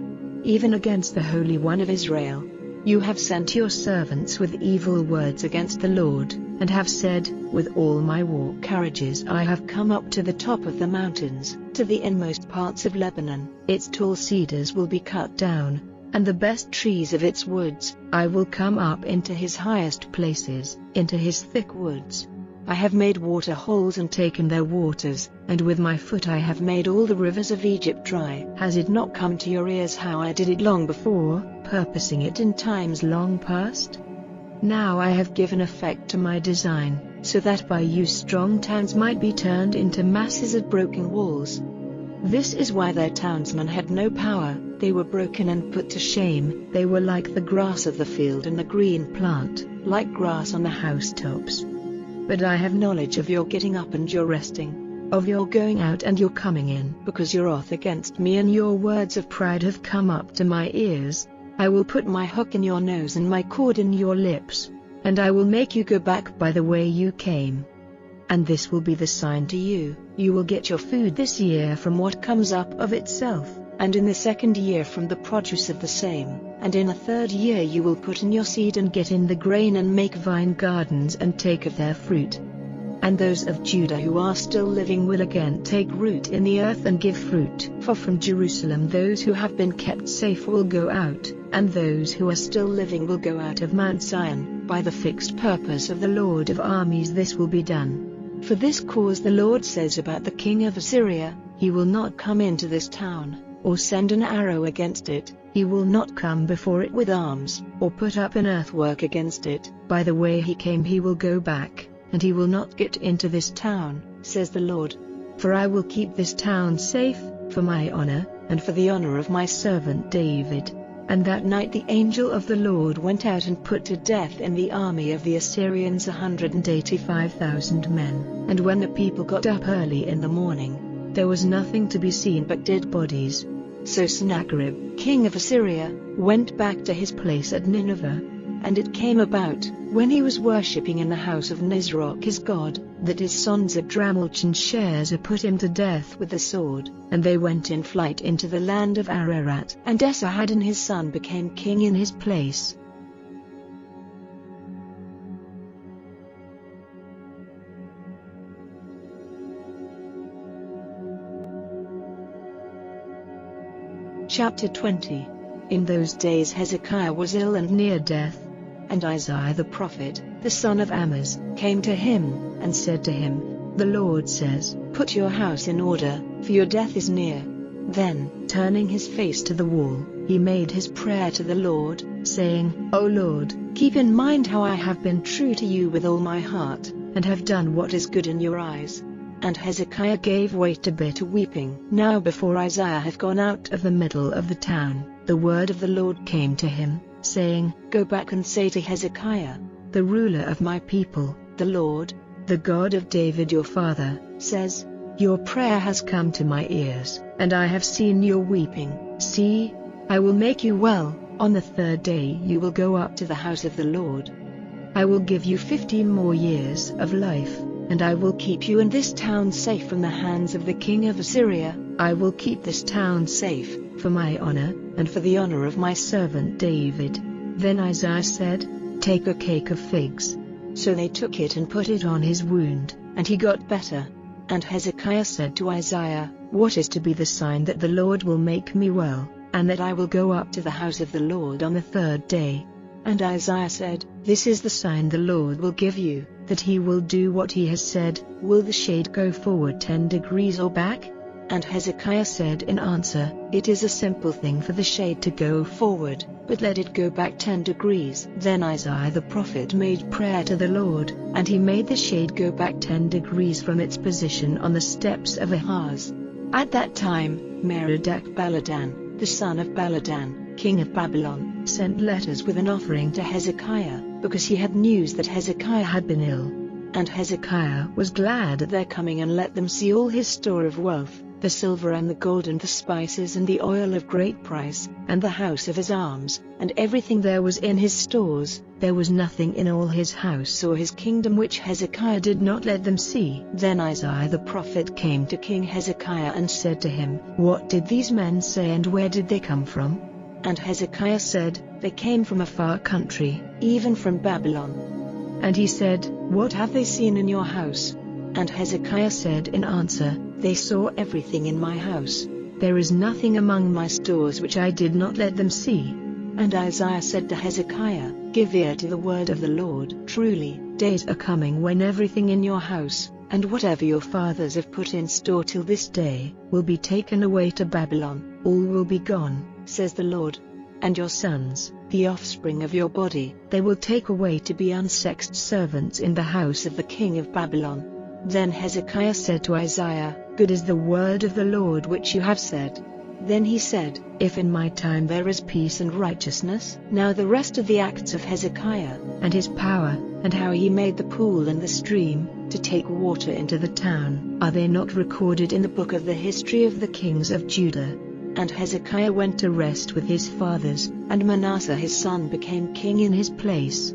Even against the Holy One of Israel. You have sent your servants with evil words against the Lord, and have said, with all my war carriages I have come up to the top of the mountains, to the inmost parts of Lebanon. Its tall cedars will be cut down, and the best trees of its woods. I will come up into his highest places, into his thick woods. I have made water holes and taken their waters, and with my foot I have made all the rivers of Egypt dry. Has it not come to your ears how I did it long before, purposing it in times long past? Now I have given effect to my design, so that by you strong towns might be turned into masses of broken walls. This is why their townsmen had no power, they were broken and put to shame. They were like the grass of the field and the green plant, like grass on the housetops. But I have knowledge of your getting up and your resting, of your going out and your coming in. Because your wrath against me and your words of pride have come up to my ears, I will put my hook in your nose and my cord in your lips, and I will make you go back by the way you came. And this will be the sign to you: you will get your food this year from what comes up of itself, and in the second year from the produce of the same, and in a third year you will put in your seed and get in the grain and make vine gardens and take of their fruit. And those of Judah who are still living will again take root in the earth and give fruit. For from Jerusalem those who have been kept safe will go out, and those who are still living will go out of Mount Zion. By the fixed purpose of the Lord of armies this will be done. For this cause the Lord says about the king of Assyria, he will not come into this town, or send an arrow against it. He will not come before it with arms, or put up an earthwork against it. By the way he came he will go back, and he will not get into this town, says the Lord. For I will keep this town safe, for my honor, and for the honor of my servant David. And that night the angel of the Lord went out and put to death in the army of the Assyrians 185,000 men. And when the people got up early in the morning, there was nothing to be seen but dead bodies. So Sennacherib, king of Assyria, went back to his place at Nineveh. And it came about, when he was worshipping in the house of Nisroch his god, that his sons Adrammelech and Sharezer put him to death with the sword, and they went in flight into the land of Ararat. And Esarhaddon his son became king in his place. Chapter 20. In those days Hezekiah was ill and near death. And Isaiah the prophet, the son of Amoz, came to him, and said to him, The Lord says, Put your house in order, for your death is near. Then, turning his face to the wall, he made his prayer to the Lord, saying, "O Lord, keep in mind how I have been true to you with all my heart, and have done what is good in your eyes." And Hezekiah gave way to bitter weeping. Now before Isaiah had gone out of the middle of the town, the word of the Lord came to him, saying, "Go back and say to Hezekiah, the ruler of my people, the Lord, the God of David your father, says, your prayer has come to my ears, and I have seen your weeping. See, I will make you well. On the third day you will go up to the house of the Lord. I will give you 50 more years of life, and I will keep you and this town safe from the hands of the king of Assyria. I will keep this town safe, for my honor, and for the honor of my servant David." Then Isaiah said, "Take a cake of figs." So they took it and put it on his wound, and he got better. And Hezekiah said to Isaiah, "What is to be the sign that the Lord will make me well, and that I will go up to the house of the Lord on the third day?" And Isaiah said, "This is the sign the Lord will give you, that he will do what he has said. Will the shade go forward 10 degrees or back?" And Hezekiah said in answer, "It is a simple thing for the shade to go forward, but let it go back 10 degrees. Then Isaiah the prophet made prayer to the Lord, and he made the shade go back 10 degrees from its position on the steps of Ahaz. At that time, Merodach-Baladan, the son of Baladan, king of Babylon, sent letters with an offering to Hezekiah, because he had news that Hezekiah had been ill. And Hezekiah was glad at their coming and let them see all his store of wealth, the silver and the gold and the spices and the oil of great price, and the house of his arms, and everything there was in his stores. There was nothing in all his house or his kingdom which Hezekiah did not let them see. Then Isaiah the prophet came to King Hezekiah and said to him, "What did these men say and where did they come from?" And Hezekiah said, "They came from a far country, even from Babylon." And he said, "What have they seen in your house?" And Hezekiah said in answer, "They saw everything in my house. There is nothing among my stores which I did not let them see." And Isaiah said to Hezekiah, "Give ear to the word of the Lord. Truly, days are coming when everything in your house, and whatever your fathers have put in store till this day, will be taken away to Babylon. All will be gone, says the Lord. And your sons, the offspring of your body, they will take away to be unsexed servants in the house of the king of Babylon." Then Hezekiah said to Isaiah, "Good is the word of the Lord which you have said." Then he said, "If in my time there is peace and righteousness." Now the rest of the acts of Hezekiah, and his power, and how he made the pool and the stream, to take water into the town, are they not recorded in the book of the history of the kings of Judah? And Hezekiah went to rest with his fathers, and Manasseh his son became king in his place.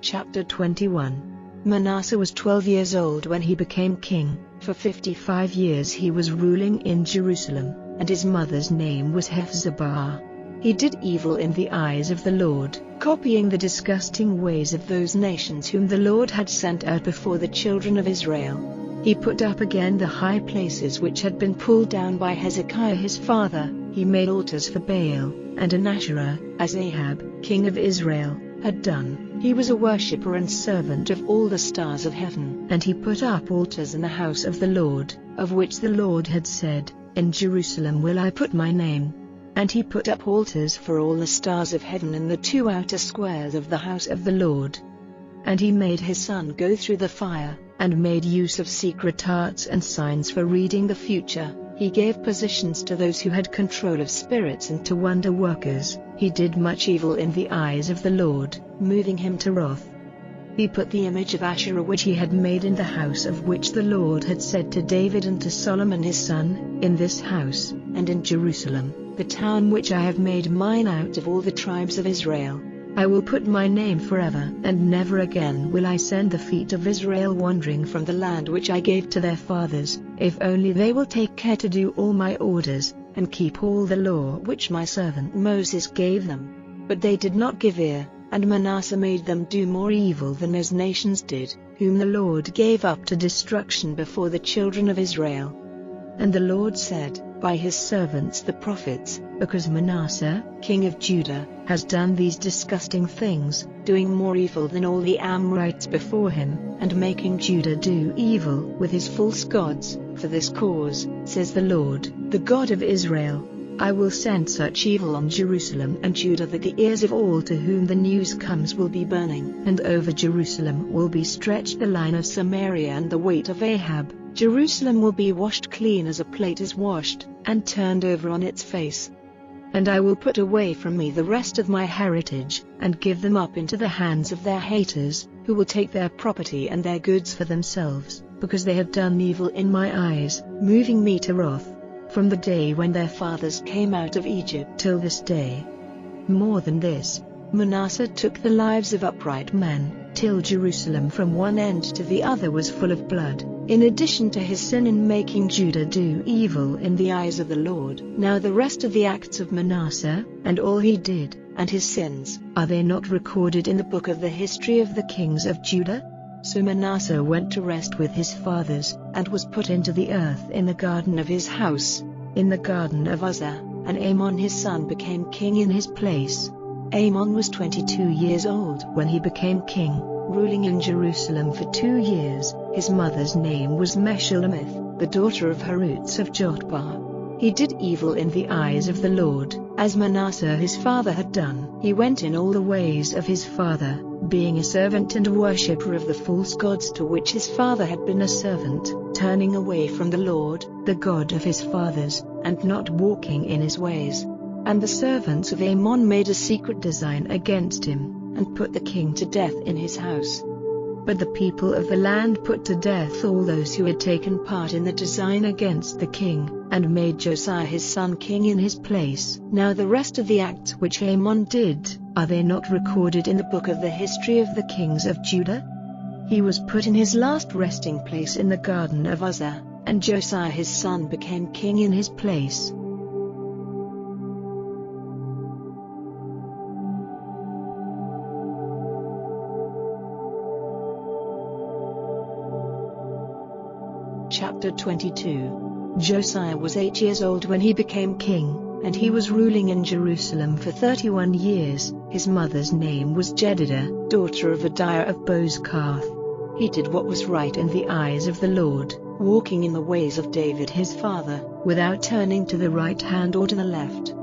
Chapter 21. Manasseh was 12 years old when he became king. For 55 years he was ruling in Jerusalem, and his mother's name was Hephzibah. He did evil in the eyes of the Lord, copying the disgusting ways of those nations whom the Lord had sent out before the children of Israel. He put up again the high places which had been pulled down by Hezekiah his father. He made altars for Baal and an Asherah, as Ahab, king of Israel, had done. He was a worshipper and servant of all the stars of heaven. And he put up altars in the house of the Lord, of which the Lord had said, "In Jerusalem will I put my name." And he put up altars for all the stars of heaven in the 2 outer squares of the house of the Lord. And he made his son go through the fire, and made use of secret arts and signs for reading the future. He gave positions to those who had control of spirits and to wonder workers. He did much evil in the eyes of the Lord, moving him to wrath. He put the image of Asherah which he had made in the house of which the Lord had said to David and to Solomon his son, "In this house, and in Jerusalem, the town which I have made mine out of all the tribes of Israel, I will put my name forever, and never again will I send the feet of Israel wandering from the land which I gave to their fathers, if only they will take care to do all my orders, and keep all the law which my servant Moses gave them." But they did not give ear, and Manasseh made them do more evil than those nations did, whom the Lord gave up to destruction before the children of Israel. And the Lord said, by his servants the prophets, because Manasseh, king of Judah, has done these disgusting things, doing more evil than all the Amorites before him, and making Judah do evil with his false gods, for this cause, says the Lord, the God of Israel, I will send such evil on Jerusalem and Judah that the ears of all to whom the news comes will be burning, and over Jerusalem will be stretched the line of Samaria and the weight of Ahab. Jerusalem will be washed clean as a plate is washed, and turned over on its face. And I will put away from me the rest of my heritage, and give them up into the hands of their haters, who will take their property and their goods for themselves, because they have done evil in my eyes, moving me to wrath, from the day when their fathers came out of Egypt till this day. More than this, Manasseh took the lives of upright men, till Jerusalem from one end to the other was full of blood, in addition to his sin in making Judah do evil in the eyes of the Lord. Now the rest of the acts of Manasseh, and all he did, and his sins, are they not recorded in the book of the history of the kings of Judah? So Manasseh went to rest with his fathers, and was put into the earth in the garden of his house, in the garden of Uzzah, and Amon his son became king in his place. Amon was 22 years old when he became king, ruling in Jerusalem for 2 years. His mother's name was Meshullemeth, the daughter of Harutz of Jotbah. He did evil in the eyes of the Lord, as Manasseh his father had done. He went in all the ways of his father, being a servant and worshipper of the false gods to which his father had been a servant, turning away from the Lord, the God of his fathers, and not walking in his ways. And the servants of Amon made a secret design against him, and put the king to death in his house. But the people of the land put to death all those who had taken part in the design against the king, and made Josiah his son king in his place. Now the rest of the acts which Amon did, are they not recorded in the book of the history of the kings of Judah? He was put in his last resting place in the garden of Uzzah, and Josiah his son became king in his place. Chapter 22. Josiah was 8 years old when he became king, and he was ruling in Jerusalem for 31 years. His mother's name was Jedidah, daughter of Adiah of Bozkath. He did what was right in the eyes of the Lord, walking in the ways of David his father, without turning to the right hand or to the left.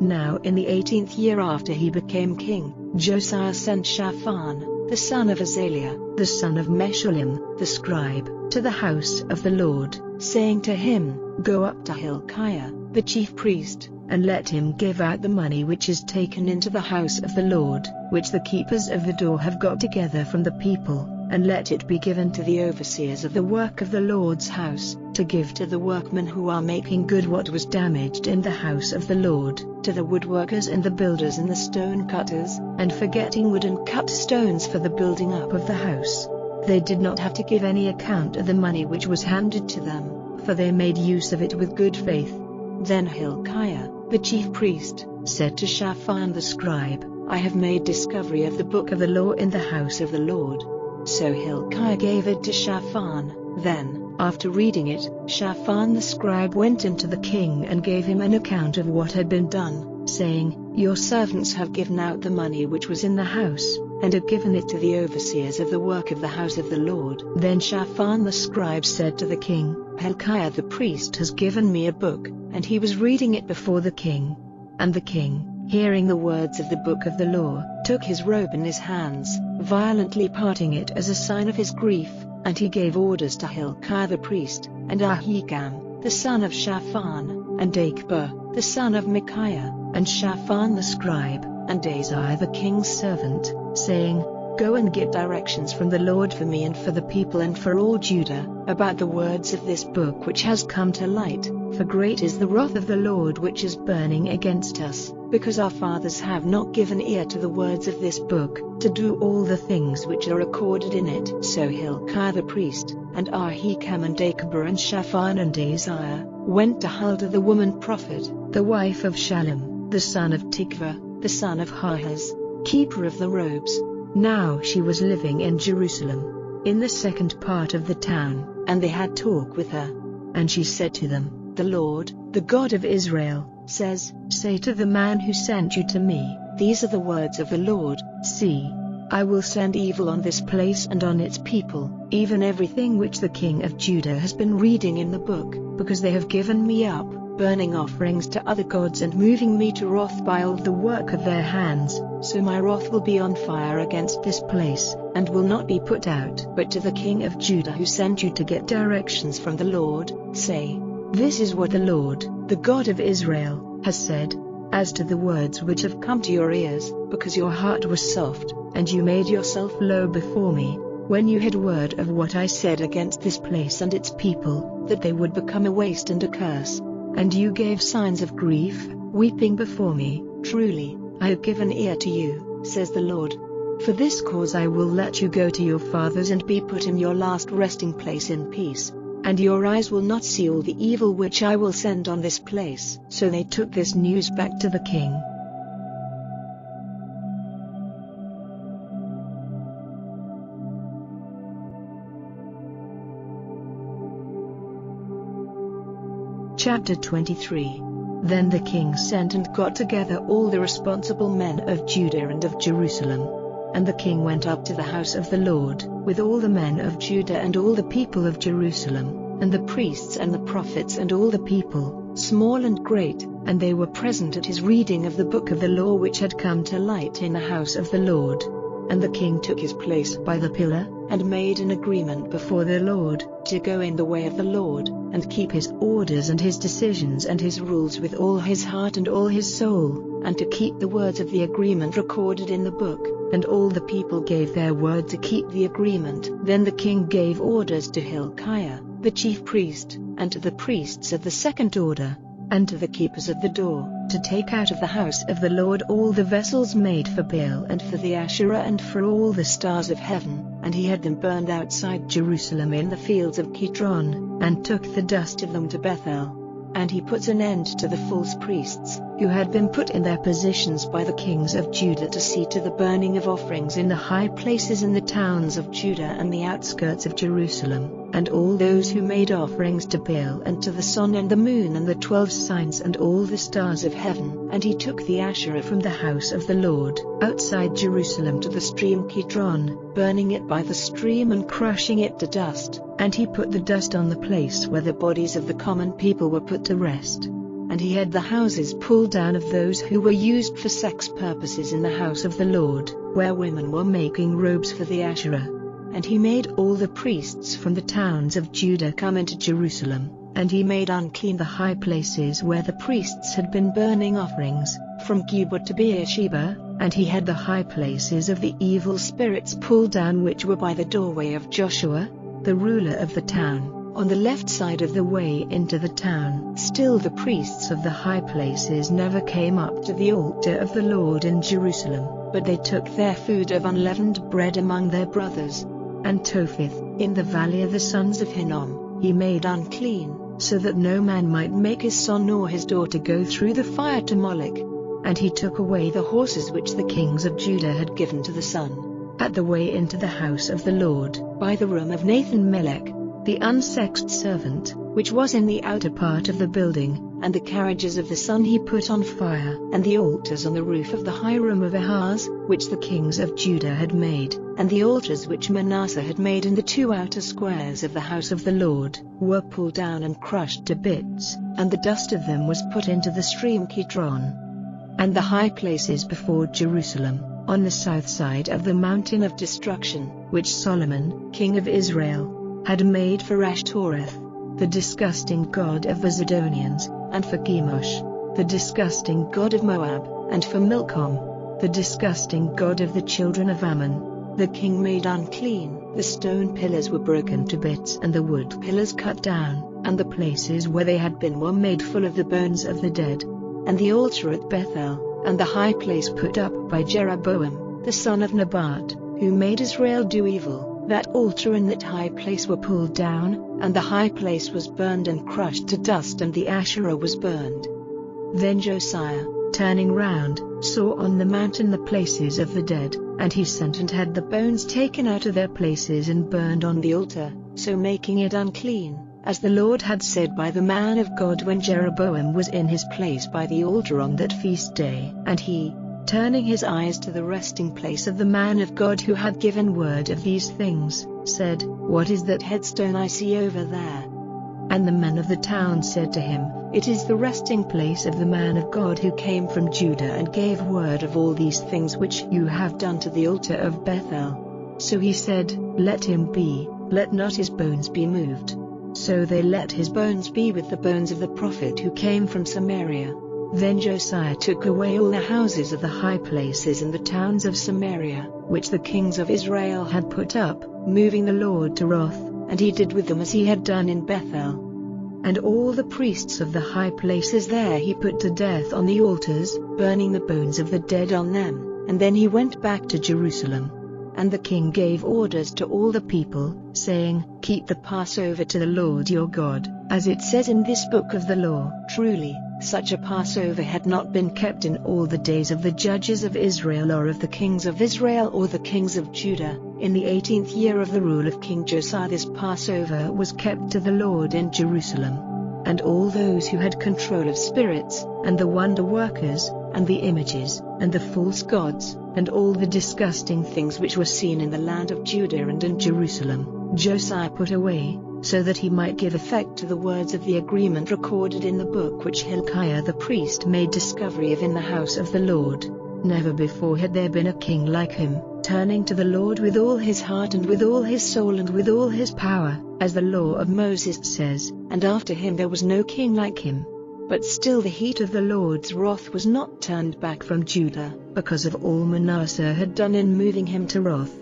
Now in the 18th year after he became king, Josiah sent Shaphan, the son of Azaliah, the son of Meshullam, the scribe, to the house of the Lord, saying to him, Go up to Hilkiah, the chief priest, and let him give out the money which is taken into the house of the Lord, which the keepers of the door have got together from the people, and let it be given to the overseers of the work of the Lord's house, to give to the workmen who are making good what was damaged in the house of the Lord, to the woodworkers and the builders and the stone cutters, and for getting wood and cut stones for the building up of the house. They did not have to give any account of the money which was handed to them, for they made use of it with good faith. Then Hilkiah, the chief priest, said to Shaphan the scribe, I have made discovery of the book of the law in the house of the Lord. So Hilkiah gave it to Shaphan. Then, after reading it, Shaphan the scribe went into the king and gave him an account of what had been done, saying, Your servants have given out the money which was in the house, and have given it to the overseers of the work of the house of the Lord. Then Shaphan the scribe said to the king, Hilkiah the priest has given me a book, and he was reading it before the king. And the king, hearing the words of the book of the law, took his robe in his hands, violently parting it as a sign of his grief, and he gave orders to Hilkiah the priest, and Ahikam, the son of Shaphan, and Achbor, the son of Micaiah, and Shaphan the scribe, and Azariah the king's servant, saying, Go and get directions from the Lord for me and for the people and for all Judah, about the words of this book which has come to light, for great is the wrath of the Lord which is burning against us, because our fathers have not given ear to the words of this book, to do all the things which are recorded in it. So Hilkiah the priest, and Ahikam and Achbor and Shaphan and Azariah, went to Huldah the woman prophet, the wife of Shallum, the son of Tikvah, the son of Harhas, keeper of the robes. Now she was living in Jerusalem, in the second part of the town, and they had talk with her. And she said to them, "The Lord, the God of Israel, says, say to the man who sent you to me, these are the words of the Lord, see, I will send evil on this place and on its people, even everything which the king of Judah has been reading in the book, because they have given me up, burning offerings to other gods and moving me to wrath by all the work of their hands. So my wrath will be on fire against this place, and will not be put out. But to the king of Judah who sent you to get directions from the Lord, say, this is what the Lord, the God of Israel, has said. As to the words which have come to your ears, because your heart was soft, and you made yourself low before me, when you had word of what I said against this place and its people, that they would become a waste and a curse, and you gave signs of grief, weeping before me, truly, I have given ear to you, says the Lord. For this cause I will let you go to your fathers and be put in your last resting place in peace, and your eyes will not see all the evil which I will send on this place. So they took this news back to the king. Chapter 23. Then the king sent and got together all the responsible men of Judah and of Jerusalem. And the king went up to the house of the Lord, with all the men of Judah and all the people of Jerusalem, and the priests and the prophets and all the people, small and great, and they were present at his reading of the book of the law which had come to light in the house of the Lord. And the king took his place by the pillar, and made an agreement before the Lord, to go in the way of the Lord, and keep his orders and his decisions and his rules with all his heart and all his soul, and to keep the words of the agreement recorded in the book. And all the people gave their word to keep the agreement. Then the king gave orders to Hilkiah, the chief priest, and to the priests of the second order, and to the keepers of the door, to take out of the house of the Lord all the vessels made for Baal and for the Asherah and for all the stars of heaven, and he had them burned outside Jerusalem in the fields of Kidron, and took the dust of them to Bethel. And he put an end to the false priests, who had been put in their positions by the kings of Judah to see to the burning of offerings in the high places in the towns of Judah and the outskirts of Jerusalem, and all those who made offerings to Baal and to the sun and the moon and the 12 signs and all the stars of heaven. And he took the Asherah from the house of the Lord, outside Jerusalem to the stream Kidron, burning it by the stream and crushing it to dust. And he put the dust on the place where the bodies of the common people were put to rest. And he had the houses pulled down of those who were used for sex purposes in the house of the Lord, where women were making robes for the Asherah. And he made all the priests from the towns of Judah come into Jerusalem, and he made unclean the high places where the priests had been burning offerings, from Geba to Beersheba, and he had the high places of the evil spirits pulled down which were by the doorway of Joshua, the ruler of the town, on the left side of the way into the town. Still the priests of the high places never came up to the altar of the Lord in Jerusalem, but they took their food of unleavened bread among their brothers. And Topheth, in the valley of the sons of Hinnom, he made unclean, so that no man might make his son nor his daughter go through the fire to Moloch. And he took away the horses which the kings of Judah had given to the sun, at the way into the house of the Lord, by the room of Nathan-Melech, the unsexed servant, which was in the outer part of the building, and the carriages of the sun he put on fire, and the altars on the roof of the high room of Ahaz, which the kings of Judah had made, and the altars which Manasseh had made in the 2 outer squares of the house of the Lord, were pulled down and crushed to bits, and the dust of them was put into the stream Kidron. And the high places before Jerusalem, on the south side of the mountain of destruction, which Solomon, king of Israel, had made for Ashtoreth, the disgusting god of the Zidonians, and for Chemosh, the disgusting god of Moab, and for Milcom, the disgusting god of the children of Ammon, the king made unclean. The stone pillars were broken to bits and the wood pillars cut down, and the places where they had been were made full of the bones of the dead. And the altar at Bethel, and the high place put up by Jeroboam, the son of Nebat, who made Israel do evil, that altar and that high place were pulled down, and the high place was burned and crushed to dust, and the Asherah was burned. Then Josiah, turning round, saw on the mountain the places of the dead, and he sent and had the bones taken out of their places and burned on the altar, so making it unclean. as the Lord had said by the man of God when Jeroboam was in his place by the altar on that feast day. And he, turning his eyes to the resting place of the man of God who had given word of these things, said, "What is that headstone I see over there?" And the men of the town said to him, "It is the resting place of the man of God who came from Judah and gave word of all these things which you have done to the altar of Bethel." So he said, "Let him be, let not his bones be moved." So they let his bones be with the bones of the prophet who came from Samaria. Then Josiah took away all the houses of the high places in the towns of Samaria, which the kings of Israel had put up, moving the Lord to wrath, and he did with them as he had done in Bethel. And all the priests of the high places there he put to death on the altars, burning the bones of the dead on them, and then he went back to Jerusalem. And the king gave orders to all the people, saying, "Keep the Passover to the Lord your God, as it says in this book of the law." Truly, such a Passover had not been kept in all the days of the judges of Israel or of the kings of Israel or the kings of Judah. In the 18th year of the rule of King Josiah this Passover was kept to the Lord in Jerusalem. And all those who had control of spirits, and the wonder workers, and the images, and the false gods, and all the disgusting things which were seen in the land of Judah and in Jerusalem, Josiah put away, so that he might give effect to the words of the agreement recorded in the book which Hilkiah the priest made discovery of in the house of the Lord. Never before had there been a king like him, turning to the Lord with all his heart and with all his soul and with all his power, as the law of Moses says, and after him there was no king like him. But still the heat of the Lord's wrath was not turned back from Judah, because of all Manasseh had done in moving him to wrath.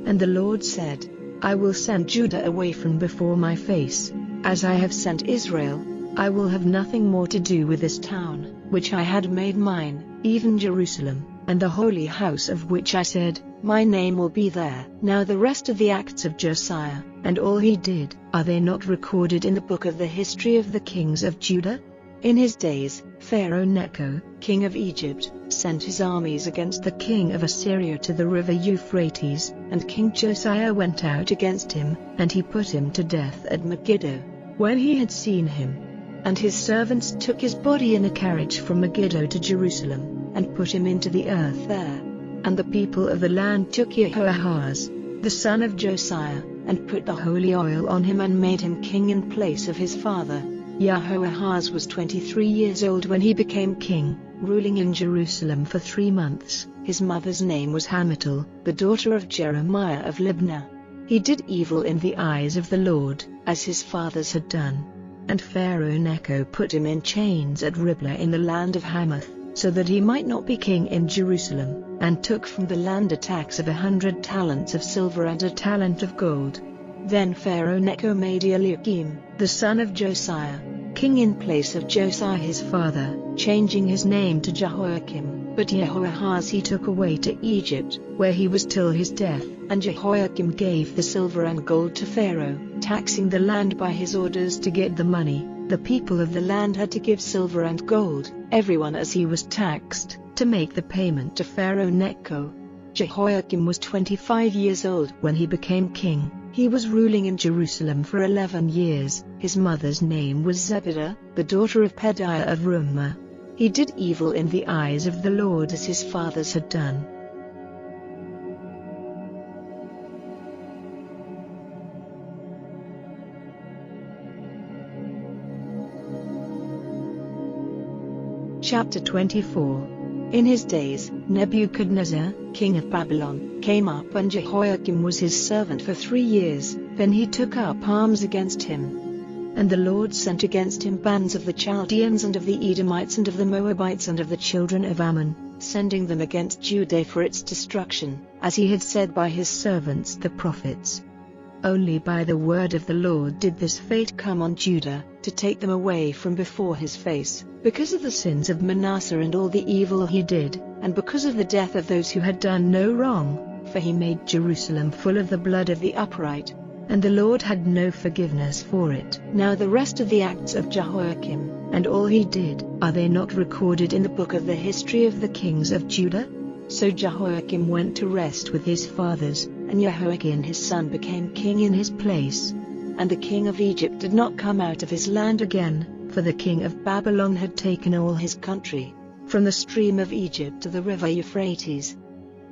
And the Lord said, "I will send Judah away from before my face, as I have sent Israel. I will have nothing more to do with this town, which I had made mine, even Jerusalem, and the holy house of which I said, My name will be there." Now the rest of the acts of Josiah, and all he did, are they not recorded in the book of the history of the kings of Judah? In his days, Pharaoh Necho, king of Egypt, sent his armies against the king of Assyria to the river Euphrates, and King Josiah went out against him, and he put him to death at Megiddo, when he had seen him. And his servants took his body in a carriage from Megiddo to Jerusalem, and put him into the earth there. And the people of the land took Jehoahaz, the son of Josiah, and put the holy oil on him and made him king in place of his father. Jehoahaz was 23 years old when he became king, ruling in Jerusalem for 3 months. His mother's name was Hamutal, the daughter of Jeremiah of Libnah. He did evil in the eyes of the Lord, as his fathers had done. And Pharaoh Necho put him in chains at Riblah in the land of Hamath, so that he might not be king in Jerusalem, and took from the land a tax of 100 talents of silver and a talent of gold. Then Pharaoh Necho made Eliakim, the son of Josiah, king in place of Josiah his father, changing his name to Jehoiakim. But Jehoahaz he took away to Egypt, where he was till his death. And Jehoiakim gave the silver and gold to Pharaoh, taxing the land by his orders to get the money. The people of the land had to give silver and gold, everyone as he was taxed, to make the payment to Pharaoh Necho. Jehoiakim was 25 years old when he became king. He was ruling in Jerusalem for 11 years. His mother's name was Zebidah, the daughter of Pedaiah of Rumah. He did evil in the eyes of the Lord as his fathers had done. Chapter 24. In his days, Nebuchadnezzar, king of Babylon, came up, and Jehoiakim was his servant for 3 years. Then he took up arms against him. And the Lord sent against him bands of the Chaldeans and of the Edomites and of the Moabites and of the children of Ammon, sending them against Judah for its destruction, as he had said by his servants the prophets. Only by the word of the Lord did this fate come on Judah, to take them away from before his face, because of the sins of Manasseh and all the evil he did, and because of the death of those who had done no wrong, for he made Jerusalem full of the blood of the upright, and the Lord had no forgiveness for it. Now the rest of the acts of Jehoiakim, and all he did, are they not recorded in the book of the history of the kings of Judah? So Jehoiakim went to rest with his fathers, and Jehoiakim his son became king in his place. And the king of Egypt did not come out of his land again, for the king of Babylon had taken all his country, from the stream of Egypt to the river Euphrates.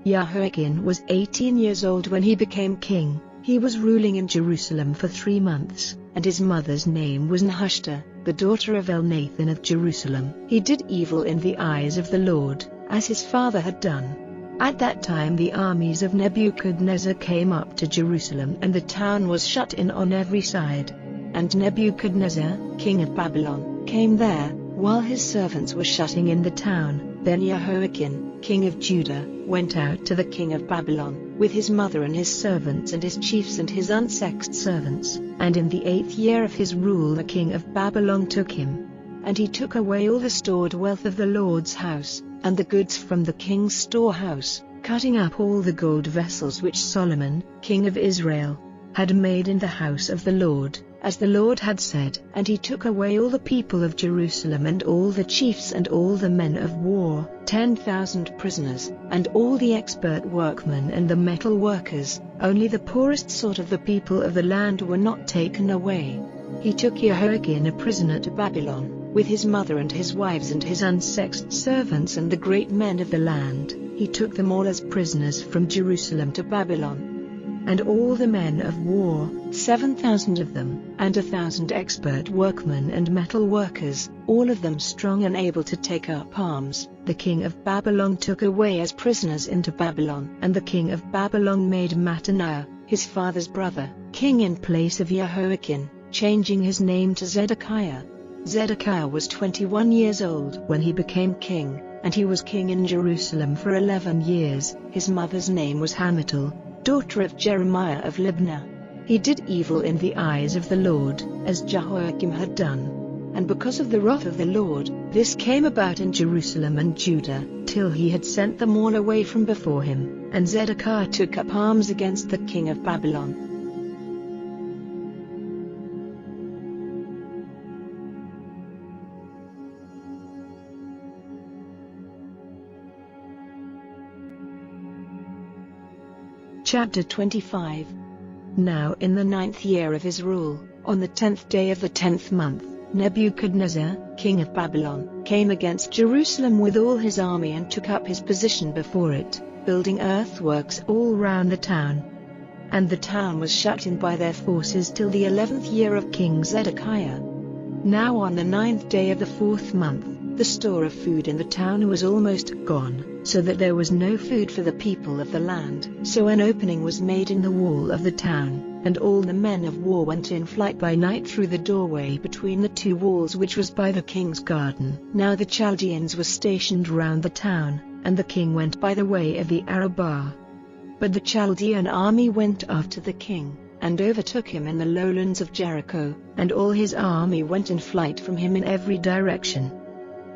Jehoiakim was 18 years old when he became king. He was ruling in Jerusalem for 3 months, and his mother's name was Nehushta, the daughter of Elnathan of Jerusalem. He did evil in the eyes of the Lord, as his father had done. At that time the armies of Nebuchadnezzar came up to Jerusalem, and the town was shut in on every side. And Nebuchadnezzar, king of Babylon, came there, while his servants were shutting in the town. Then Jehoiakim, king of Judah, went out to the king of Babylon, with his mother and his servants and his chiefs and his unsexed servants. And in the 8th year of his rule the king of Babylon took him. And he took away all the stored wealth of the Lord's house, and the goods from the king's storehouse, cutting up all the gold vessels which Solomon, king of Israel, had made in the house of the Lord, as the Lord had said. And he took away all the people of Jerusalem and all the chiefs and all the men of war, 10,000 prisoners, and all the expert workmen and the metal workers. Only the poorest sort of the people of the land were not taken away. He took Jehoiakim a prisoner to Babylon, with his mother and his wives and his unsexed servants and the great men of the land. He took them all as prisoners from Jerusalem to Babylon. And all the men of war, 7,000 of them, and 1,000 expert workmen and metal workers, all of them strong and able to take up arms, the king of Babylon took away as prisoners into Babylon. And the king of Babylon made Mattaniah, his father's brother, king in place of Jehoiakim, changing his name to Zedekiah. Zedekiah was 21 years old when he became king, and he was king in Jerusalem for 11 years. His mother's name was Hamutal, daughter of Jeremiah of Libnah. He did evil in the eyes of the Lord, as Jehoiakim had done. And because of the wrath of the Lord, this came about in Jerusalem and Judah, till he had sent them all away from before him. And Zedekiah took up arms against the king of Babylon. Chapter 25. Now in the 9th year of his rule, on the 10th day of the 10th month, Nebuchadnezzar, king of Babylon, came against Jerusalem with all his army and took up his position before it, building earthworks all round the town. And the town was shut in by their forces till the 11th year of King Zedekiah. Now on the 9th day of the 4th month, the store of food in the town was almost gone, so that there was no food for the people of the land. So an opening was made in the wall of the town, and all the men of war went in flight by night through the doorway between the 2 walls which was by the king's garden. Now the Chaldeans were stationed round the town, and the king went by the way of the Arabah. But the Chaldean army went after the king, and overtook him in the lowlands of Jericho, and all his army went in flight from him in every direction.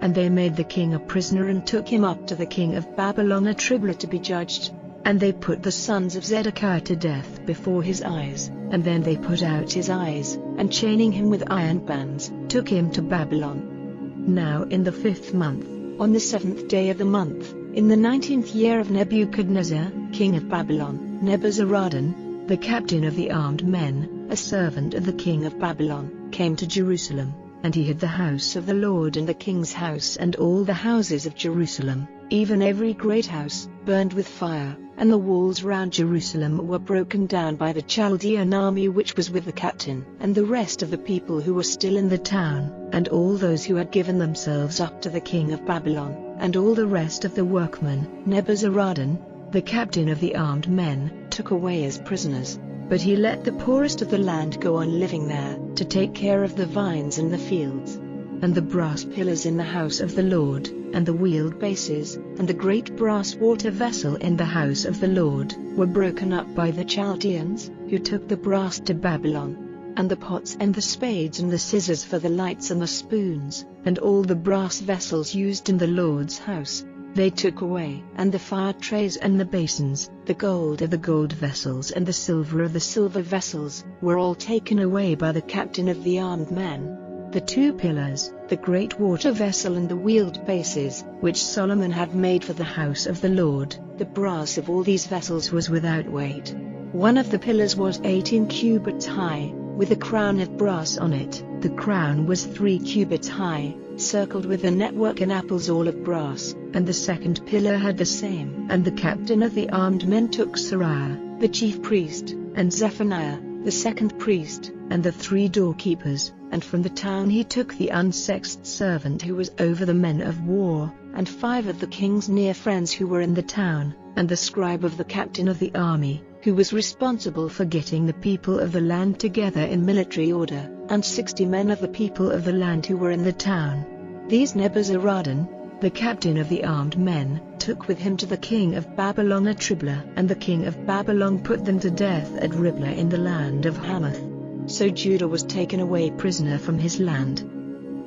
And they made the king a prisoner and took him up to the king of Babylon a Triblah to be judged. And they put the sons of Zedekiah to death before his eyes, and then they put out his eyes, and chaining him with iron bands, took him to Babylon. Now in the 5th month, on the 7th day of the month, in the 19th year of Nebuchadnezzar, king of Babylon, Nebuzaradan, the captain of the armed men, a servant of the king of Babylon, came to Jerusalem. And he hid the house of the Lord and the king's house and all the houses of Jerusalem, even every great house, burned with fire, and the walls round Jerusalem were broken down by the Chaldean army which was with the captain, and the rest of the people who were still in the town, and all those who had given themselves up to the king of Babylon, and all the rest of the workmen, Nebuzaradan, the captain of the armed men, took away as prisoners. But he let the poorest of the land go on living there, to take care of the vines and the fields. And the brass pillars in the house of the Lord, and the wheeled bases, and the great brass water vessel in the house of the Lord, were broken up by the Chaldeans, who took the brass to Babylon. And the pots and the spades and the scissors for the lights and the spoons, and all the brass vessels used in the Lord's house, they took away. And the fire trays and the basins, the gold of the gold vessels and the silver of the silver vessels, were all taken away by the captain of the armed men. The 2 pillars, the great water vessel and the wheeled bases, which Solomon had made for the house of the Lord, the brass of all these vessels was without weight. One of the pillars was 18 cubits high, with a crown of brass on it. The crown was 3 cubits high, circled with a network and apples all of brass, and the second pillar had the same. And the captain of the armed men took Seraiah, the chief priest, and Zephaniah, the second priest, and the 3 doorkeepers, and from the town he took the unsexed servant who was over the men of war, and 5 of the king's near friends who were in the town, and the scribe of the captain of the army, who was responsible for getting the people of the land together in military order, and 60 men of the people of the land who were in the town. These Nebuzaradan, the captain of the armed men, took with him to the king of Babylon at Riblah, and the king of Babylon put them to death at Riblah in the land of Hamath. So Judah was taken away prisoner from his land.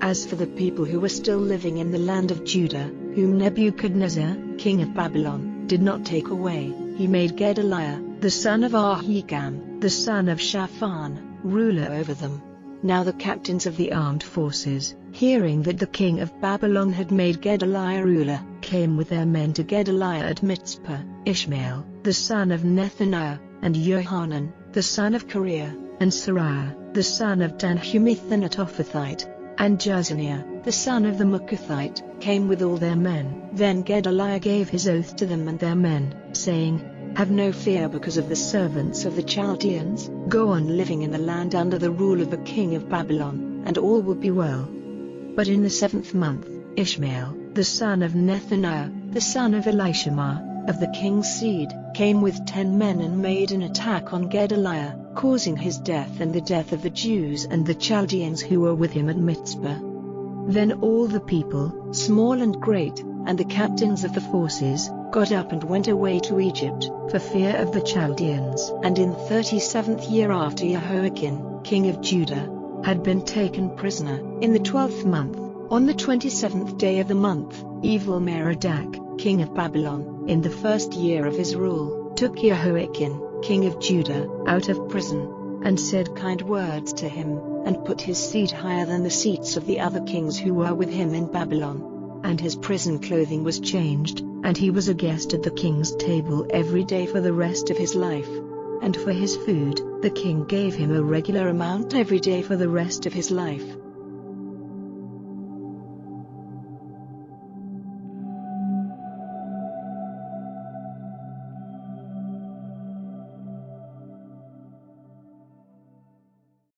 As for the people who were still living in the land of Judah, whom Nebuchadnezzar, king of Babylon, did not take away, he made Gedaliah, the son of Ahikam, the son of Shaphan, ruler over them. Now the captains of the armed forces, hearing that the king of Babylon had made Gedaliah ruler, came with their men to Gedaliah at Mizpah, Ishmael, the son of Nethaniah, and Johanan, the son of Kareah, and Seraiah, the son of Tanhumeth the Netophathite, and Jazaniah, the son of the Makathite, came with all their men. Then Gedaliah gave his oath to them and their men, saying, "Have no fear because of the servants of the Chaldeans, go on living in the land under the rule of the king of Babylon, and all will be well." But in the 7th month, Ishmael, the son of Nethaniah, the son of Elishama, of the king's seed, came with 10 men and made an attack on Gedaliah, causing his death and the death of the Jews and the Chaldeans who were with him at Mizpah. Then all the people, small and great, and the captains of the forces, got up and went away to Egypt, for fear of the Chaldeans. And in the 37th year after Jehoiakim, king of Judah, had been taken prisoner, in the 12th month, on the 27th day of the month, Evil-Merodach, king of Babylon, in the 1st year of his rule, took Jehoiakim, king of Judah, out of prison, and said kind words to him, and put his seat higher than the seats of the other kings who were with him in Babylon. And his prison clothing was changed, and he was a guest at the king's table every day for the rest of his life. And for his food, the king gave him a regular amount every day for the rest of his life.